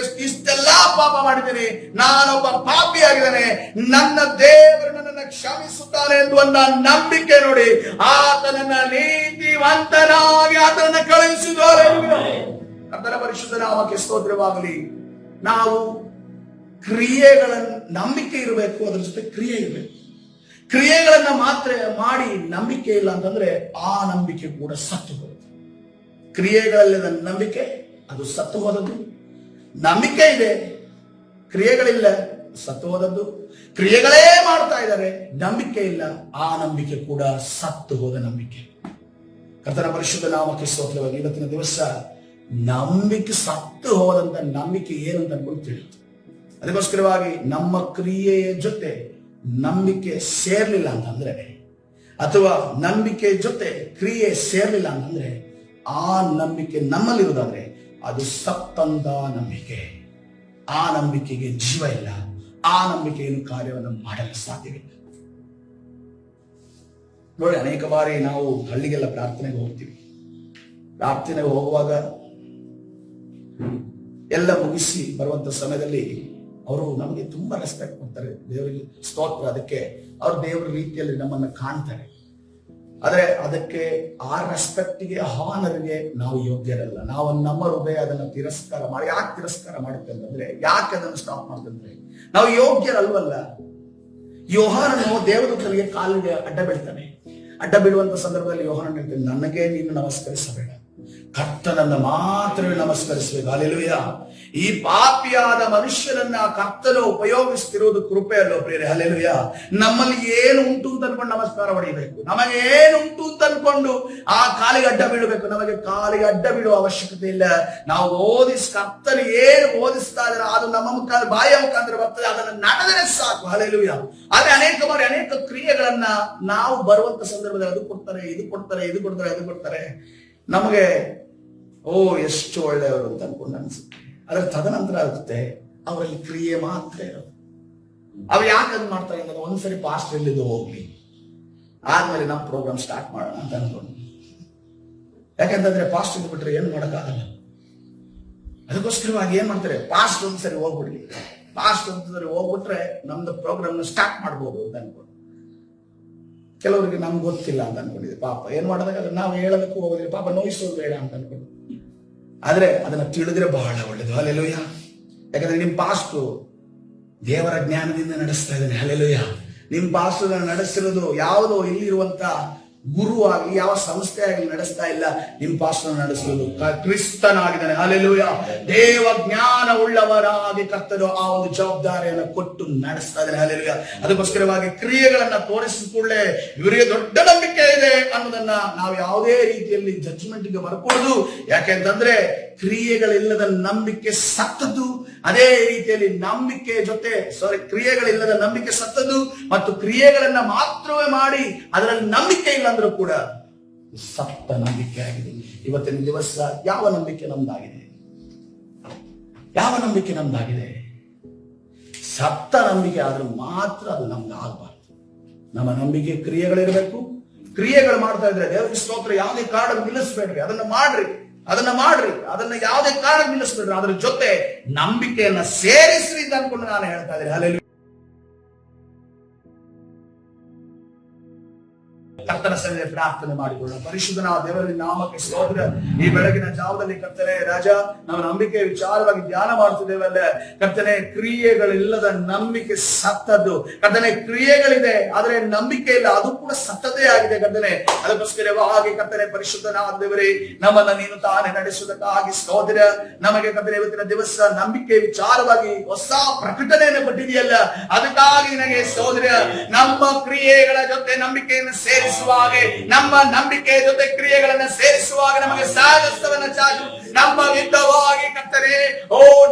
ಇಷ್ಟೆಲ್ಲ ಪಾಪ ಮಾಡಿದ್ದೇನೆ, ನಾನೊಬ್ಬ ಪಾಪಿ ಆಗಿದ್ದೇನೆ, ನನ್ನ ದೇವರು ನನ್ನನ್ನು ಕ್ಷಮಿಸುತ್ತಾನೆ ಎಂದು ಒಂದು ನಂಬಿಕೆ ನೋಡಿ ಆತನನ್ನ ನೀತಿವಂತನಾಗಿ ಆತನನ್ನ ಕಳುಹಿಸಿದ್ದಾರೆ. ಕರ್ತನ ಪರಿಶುದ್ಧ ನಾಮಕ್ಕೆ ಸ್ತೋತ್ರವಾಗಲಿ. ನಾವು ಕ್ರಿಯೆಗಳನ್ನು, ನಂಬಿಕೆ ಇರಬೇಕು, ಅದರ ಜೊತೆ ಕ್ರಿಯೆ ಇರಬೇಕು. ಕ್ರಿಯೆಗಳನ್ನ ಮಾತ್ರ ಮಾಡಿ ನಂಬಿಕೆ ಇಲ್ಲ ಅಂತಂದ್ರೆ ಆ ನಂಬಿಕೆ ಕೂಡ ಸತ್ತು ಹೋಗುತ್ತೆ. ಕ್ರಿಯೆಗಳಲ್ಲಿನ ನಂಬಿಕೆ ಅದು ಸತ್ತು ಹೋದದ್ದು. ನಂಬಿಕೆ ಇದೆ, ಕ್ರಿಯೆಗಳಿಲ್ಲ, ಸತ್ತು ಹೋದದ್ದು. ಕ್ರಿಯೆಗಳೇ ಮಾಡ್ತಾ ಇದ್ದಾರೆ, ನಂಬಿಕೆ ಇಲ್ಲ, ಆ ನಂಬಿಕೆ ಕೂಡ ಸತ್ತು ಹೋದ ನಂಬಿಕೆ. ಕರ್ತನ ಪರಿಶುದ್ಧ ನಾಮಕ್ಕೆ ಸ್ತೋತ್ರವಾಗಿ. ಇವತ್ತಿನ ದಿವಸ ನಂಬಿಕೆ ಸತ್ತು ಹೋದಂತ ನಂಬಿಕೆ ಏನು ಅಂತ ಅನ್ಕೊಂಡು ತಿಳಿಯುತ್ತೆ. ಅದಕ್ಕೋಸ್ಕರವಾಗಿ ನಮ್ಮ ಕ್ರಿಯೆಯ ಜೊತೆ ನಂಬಿಕೆ ಸೇರ್ಲಿಲ್ಲ ಅಂತಂದ್ರೆ, ಅಥವಾ ನಂಬಿಕೆ ಜೊತೆ ಕ್ರಿಯೆ ಸೇರ್ಲಿಲ್ಲ ಅಂತಂದ್ರೆ, ಆ ನಂಬಿಕೆ ನಮ್ಮಲ್ಲಿರುವುದಾದ್ರೆ ಅದು ಸತ್ತಂದ ನಂಬಿಕೆ. ಆ ನಂಬಿಕೆಗೆ ಜೀವ ಇಲ್ಲ. ಆ ನಂಬಿಕೆಯನ್ನು ಕಾರ್ಯವನ್ನು ಮಾಡಲು ಸಾಧ್ಯವಿಲ್ಲ. ನೋಡಿ, ಅನೇಕ ಬಾರಿ ನಾವು ಹಳ್ಳಿಗೆಲ್ಲ ಪ್ರಾರ್ಥನೆಗೆ ಹೋಗ್ತೀವಿ. ಪ್ರಾರ್ಥನೆಗೆ ಹೋಗುವಾಗ ಎಲ್ಲ ಮುಗಿಸಿ ಬರುವಂತ ಸಮಯದಲ್ಲಿ ಅವರು ನಮಗೆ ತುಂಬಾ ರೆಸ್ಪೆಕ್ಟ್ ಕೊಡ್ತಾರೆ. ದೇವರಿಗೆ ಸ್ತೋತ್ರ. ಅದಕ್ಕೆ ಅವರು ದೇವರ ರೀತಿಯಲ್ಲಿ ನಮ್ಮನ್ನು ಕಾಣ್ತಾರೆ. ಆದ್ರೆ ಅದಕ್ಕೆ ಆ ರೆಸ್ಪೆಕ್ಟ್ಗೆ, ಹಾನರ್ಗೆ ನಾವು ಯೋಗ್ಯರಲ್ಲ. ನಾವು ನಮ್ಮ ಹೃದಯ ಅದನ್ನು ತಿರಸ್ಕಾರ ಮಾಡಿ, ಯಾಕೆ ತಿರಸ್ಕಾರ ಮಾಡುತ್ತೆ ಅಂತಂದ್ರೆ, ಯಾಕೆ ಅದನ್ನು ಸ್ಟಾಪ್ ಮಾಡ್ತಂದ್ರೆ ನಾವು ಯೋಗ್ಯರಲ್ವಲ್ಲ. ಯೋಹಾನನು ದೇವದೂತನಿಗೆ ಕಾಲಿಗೆ ಅಡ್ಡ ಬೀಳ್ತಾನೆ. ಅಡ್ಡ ಬೀಳುವಂತ ಸಂದರ್ಭದಲ್ಲಿ ಯೋಹಾನನು ಹೇಳ್ತಾನೆ, ನನಗೆ ನೀನು ನಮಸ್ಕರಿಸಬೇಡ, ಕರ್ತನನ್ನ ಮಾತ್ರವೇ ನಮಸ್ಕರಿಸಬೇಕು. ಹಲ್ಲೆಲೂಯಾ. ಈ ಪಾಪಿಯಾದ ಮನುಷ್ಯನನ್ನ ಕರ್ತನು ಉಪಯೋಗಿಸ್ತಿರುವುದು ಕೃಪೆ ಅಲ್ಲೋ ಪ್ರಿಯರೇ. ಹಲ್ಲೆಲೂಯಾ. ನಮ್ಮಲ್ಲಿ ಏನು ಉಂಟು ಅಂತ ಅನ್ಕೊಂಡು ನಮಸ್ಕಾರ ಹೊಡೆಯಬೇಕು. ನಮಗೆ ಏನು ಉಂಟು ಅಂತ ಅನ್ಕೊಂಡು ಆ ಕಾಲಿಗೆ ಅಡ್ಡ ಬೀಳಬೇಕು. ನಮಗೆ ಕಾಲಿಗೆ ಅಡ್ಡ ಬೀಳುವ ಅವಶ್ಯಕತೆ ಇಲ್ಲ. ನಾವು ಕರ್ತನು ಏನು ಓದಿಸ್ತಾ ಇದ್ದಾರೆ ಅದು ನಮ್ಮ ಮುಖಾಂತರ, ಬಾಯಿಯ ಮುಖಾಂತರ ಬರ್ತದೆ, ಅದನ್ನು ನಡೆದರೆ ಸಾಕು. ಹಲ್ಲೆಲೂಯಾ. ಆದ್ರೆ ಅನೇಕ ಬಾರಿ ಅನೇಕ ಕ್ರಿಯೆಗಳನ್ನ ನಾವು ಬರುವಂತ ಸಂದರ್ಭದಲ್ಲಿ ಅದು ಕೊಡ್ತಾರೆ, ಇದು ಕೊಡ್ತಾರೆ, ಇದು ಕೊಡ್ತಾರೆ, ಅದು ಕೊಡ್ತಾರೆ. ನಮಗೆ ಎಷ್ಟು ಒಳ್ಳೆಯವರು ಅಂತ ಅನ್ಕೊಂಡು ಅನ್ಸುತ್ತೆ. ಆದ್ರೆ ತದನಂತರ ಆಗುತ್ತೆ ಅವರಲ್ಲಿ ಕ್ರಿಯೆ ಮಾತ್ರ ಇರೋದು. ಅವ್ರು ಯಾಕೆ ಅದು ಮಾಡ್ತಾರೆ ಅಂದ್ರೆ, ಒಂದ್ಸರಿ ಪಾಸ್ಟ್ ಎಲ್ಲಿದ್ದು ಹೋಗ್ಲಿ, ಆದ್ಮೇಲೆ ನಾವು ಪ್ರೋಗ್ರಾಮ್ ಸ್ಟಾರ್ಟ್ ಮಾಡೋಣ ಅಂತ ಅನ್ಕೊಂಡು. ಯಾಕಂತಂದ್ರೆ ಪಾಸ್ಟ್ ಇದ್ದು ಬಿಟ್ರೆ ಏನ್ ಮಾಡೋಕ್ಕಾಗಲ್ಲ. ಅದಕ್ಕೋಸ್ಕರವಾಗಿ ಏನ್ ಮಾಡ್ತಾರೆ, ಪಾಸ್ಟ್ ಒಂದ್ಸರಿ ಹೋಗ್ಬಿಡ್ಲಿ, ಪಾಸ್ಟ್ ಒಂದ್ಸರಿ ಹೋಗ್ಬಿಟ್ರೆ ನಮ್ದು ಪ್ರೋಗ್ರಾಮ್ ಸ್ಟಾರ್ಟ್ ಮಾಡ್ಬೋದು ಅಂತ ಅನ್ಕೊಂಡು. ಕೆಲವರಿಗೆ ನಮ್ಗೆ ಗೊತ್ತಿಲ್ಲ ಅಂತ ಅನ್ಕೊಂಡಿದ್ದೆ. ಪಾಪ ಏನ್ ಮಾಡೋದಾಗ ನಾವು ಹೇಳೋದಕ್ಕೂ ಹೋಗೋದಿಲ್ಲ, ಪಾಪ ನೋಯಿಸೋದು ಬೇಡ ಅಂತ ಅನ್ಕೊಂಡು. ಆದ್ರೆ ಅದನ್ನ ತಿಳಿದ್ರೆ ಬಹಳ ಒಳ್ಳೇದು. ಹಲ್ಲೆಲೂಯಾ. ಯಾಕಂದ್ರೆ ನಿಮ್ ಪಾಸ್ಟು ದೇವರ ಜ್ಞಾನದಿಂದ ನಡೆಸ್ತಾ ಇದ್ದಾನೆ. ಹಲ್ಲೆಲೂಯಾ. ನಿಮ್ ಪಾಸ್ಟು ನಡೆಸಿರೋದು ಯಾವುದೋ ಇಲ್ಲಿರುವಂತ ಗುರು ಆಗಲಿ ಯಾವ ಸಂಸ್ಥೆ ಆಗಲಿ ನಡೆಸ್ತಾ ಇಲ್ಲ, ನಿಮ್ಮ ಪಾಸ್ಟರ್ ನಡೆಸುವುದು ಕ್ರಿಸ್ತನಾಗಿದ್ದಾನೆ. ಹಲ್ಲೆಲೂಯಾ. ದೇವ ಜ್ಞಾನ ಉಳ್ಳವರಾಗಿ ಕರ್ತನು ಆ ಒಂದು ಜವಾಬ್ದಾರಿಯನ್ನು ಕೊಟ್ಟು ನಡೆಸ್ತಾ ಇದ್ದಾನೆ. ಹಲ್ಲೆಲೂಯಾ. ಅದಕ್ಕೋಸ್ಕರವಾಗಿ ಕ್ರಿಯೆಗಳನ್ನ ತೋರಿಸಿದ ಕೂಡಲೇ ಇವರಿಗೆ ದೊಡ್ಡ ನಂಬಿಕೆ ಇದೆ ಅನ್ನೋದನ್ನ ನಾವು ಯಾವುದೇ ರೀತಿಯಲ್ಲಿ ಜಡ್ಜ್ಮೆಂಟ್ಗೆ ಬರ್ಕೊಡುದು. ಯಾಕೆಂತಂದ್ರೆ ಕ್ರಿಯೆಗಳಿಲ್ಲದ ನಂಬಿಕೆ ಸತ್ತದ್ದು. ಅದೇ ರೀತಿಯಲ್ಲಿ ಕ್ರಿಯೆಗಳಿಲ್ಲದ ನಂಬಿಕೆ ಸತ್ತದ್ದು ಮತ್ತು ಕ್ರಿಯೆಗಳನ್ನ ಮಾತ್ರವೇ ಮಾಡಿ ಅದರಲ್ಲಿ ನಂಬಿಕೆ ಇಲ್ಲ ಅಂದ್ರೂ ಕೂಡ ಸತ್ತ ನಂಬಿಕೆ ಆಗಿದೆ. ಇವತ್ತಿನ ದಿವಸ ಯಾವ ನಂಬಿಕೆ ನಮ್ದಾಗಿದೆ? ಯಾವ ನಂಬಿಕೆ ನಮ್ದಾಗಿದೆ? ಸತ್ತ ನಂಬಿಕೆ ಆದ್ರೂ ಮಾತ್ರ ಅದು ನಮ್ದು ಆಗಬಾರ್ದು. ನಮ್ಮ ನಂಬಿಕೆ ಕ್ರಿಯೆಗಳಿರಬೇಕು. ಕ್ರಿಯೆಗಳು ಮಾಡ್ತಾ ಇದ್ರೆ ದೇವರಿಗೆ ಸ್ತೋತ್ರ, ಯಾವುದೇ ಕಾರಣ ನಿಲ್ಲಿಸ್ಬೇಡ್ರಿ, ಅದನ್ನ ಮಾಡ್ರಿ, ಅದನ್ನ ಯಾವುದೇ ಕಾರಣ ನಿಲ್ಲಿಸ್ಬೇಡ್ರಿ. ಅದರ ಜೊತೆ ನಂಬಿಕೆಯನ್ನ ಸೇರಿಸ್ರಿ ಅಂತ ಅನ್ಕೊಂಡು ನಾನು ಹೇಳ್ತಾ ಇದ್ದೀನಿ. ಹಲ್ಲೆಲೂಯಾ. ಕರ್ತನ ಸನ್ನಿಧಿಯಲ್ಲಿ ಪ್ರಾರ್ಥನೆ ಮಾಡಿಕೊಳ್ಳೋಣ. ಪರಿಶುದ್ಧನಾದ ದೇವರ ನಾಮಕ್ಕೆ ಸ್ತೋತ್ರ. ಈ ಬೆಳಗಿನ ಜಾವದಲ್ಲಿ ಕರ್ತನೆ ರಾಜ, ನಾವು ನಂಬಿಕೆ ವಿಚಾರವಾಗಿ ಧ್ಯಾನ ಮಾಡ್ತಿದ್ದೇವಲ್ಲ ಕರ್ತನೆ, ಕ್ರಿಯೆಗಳಿಲ್ಲದ ನಂಬಿಕೆ ಸತ್ತದ್ದು. ಕರ್ತನೆ, ಕ್ರಿಯೆಗಳಿದೆ ಆದ್ರೆ ನಂಬಿಕೆ ಇಲ್ಲ, ಅದು ಕೂಡ ಸತ್ತದೇ ಆಗಿದೆ ಕರ್ತನೆ. ಅದಕ್ಕೋಸ್ಕರವಾಗಿ ಕರ್ತನೆ ಪರಿಶುದ್ಧನಾದ ದೇವರೇ, ನಮ್ಮನ್ನ ನೀನು ತಾನೇ ನಡೆಸುವುದಕ್ಕಾಗಿ ಸ್ತೋತ್ರ. ನಮಗೆ ಕರ್ತನೆ ಇವತ್ತಿನ ದಿವಸ ನಂಬಿಕೆ ವಿಚಾರವಾಗಿ ಹೊಸ ಪ್ರಕಟಣೆಯನ್ನು ಕೊಟ್ಟಿದೆಯಲ್ಲ, ಅದಕ್ಕಾಗಿ ನನಗೆ ಸ್ತೋತ್ರ. ನಮ್ಮ ಕ್ರಿಯೆಗಳ ಜೊತೆ ನಂಬಿಕೆಯನ್ನು ಸೇರಿಸುವಾಗ, ನಮ್ಮ ನಂಬಿಕೆ ಜೊತೆ ಕ್ರಿಯೆಗಳನ್ನು ಸೇರಿಸುವಾಗ ನಮಗೆ ಸಾಹಸವನ್ನ ಚಾಚು. ನಮ್ಮ ವಿಧವಾಗಿ ಕರ್ತನೆ,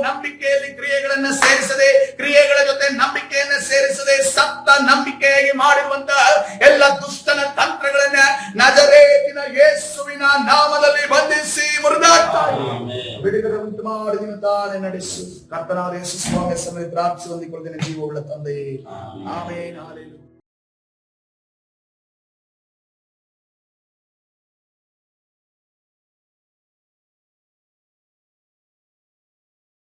ನಂಬಿಕೆಯಲ್ಲಿ ಕ್ರಿಯೆಗಳನ್ನ ಸೇರಿಸದೆ, ಕ್ರಿಯೆಗಳ ಜೊತೆ ನಂಬಿಕೆಯನ್ನ ಸೇರಿಸದೆ ಸತ್ತ ನಂಬಿಕೆಯಾಗಿ ಮಾಡಿರುವಂತಹ ಎಲ್ಲ ದುಷ್ಟನ ತಂತ್ರಗಳನ್ನ ನಜರೇತಿನ ಯೇಸುವಿನ ನಾಮದಲ್ಲಿ ಬಂಧಿಸಿ ಮುರಿದಾಡ್ತಾ ಬಿಡುಗಡೆ ಉಂಟು ಮಾಡಿ ನೀನು ತಾನೇ ನಡೆಸು. ಕರ್ತನಾದ ಯೇಸು ಸ್ವಾಮಿ ಸಮಯ ಪ್ರಾರ್ಥಿಸಿ ಹೊಂದಿಕೊಳ್ಳುತ್ತೇನೆ. ಜೀವವುಳ್ಳ ತಂದೆಯೇ, ಆಮೆನ್. ಹಲ್ಲೆಲೂಯಾ.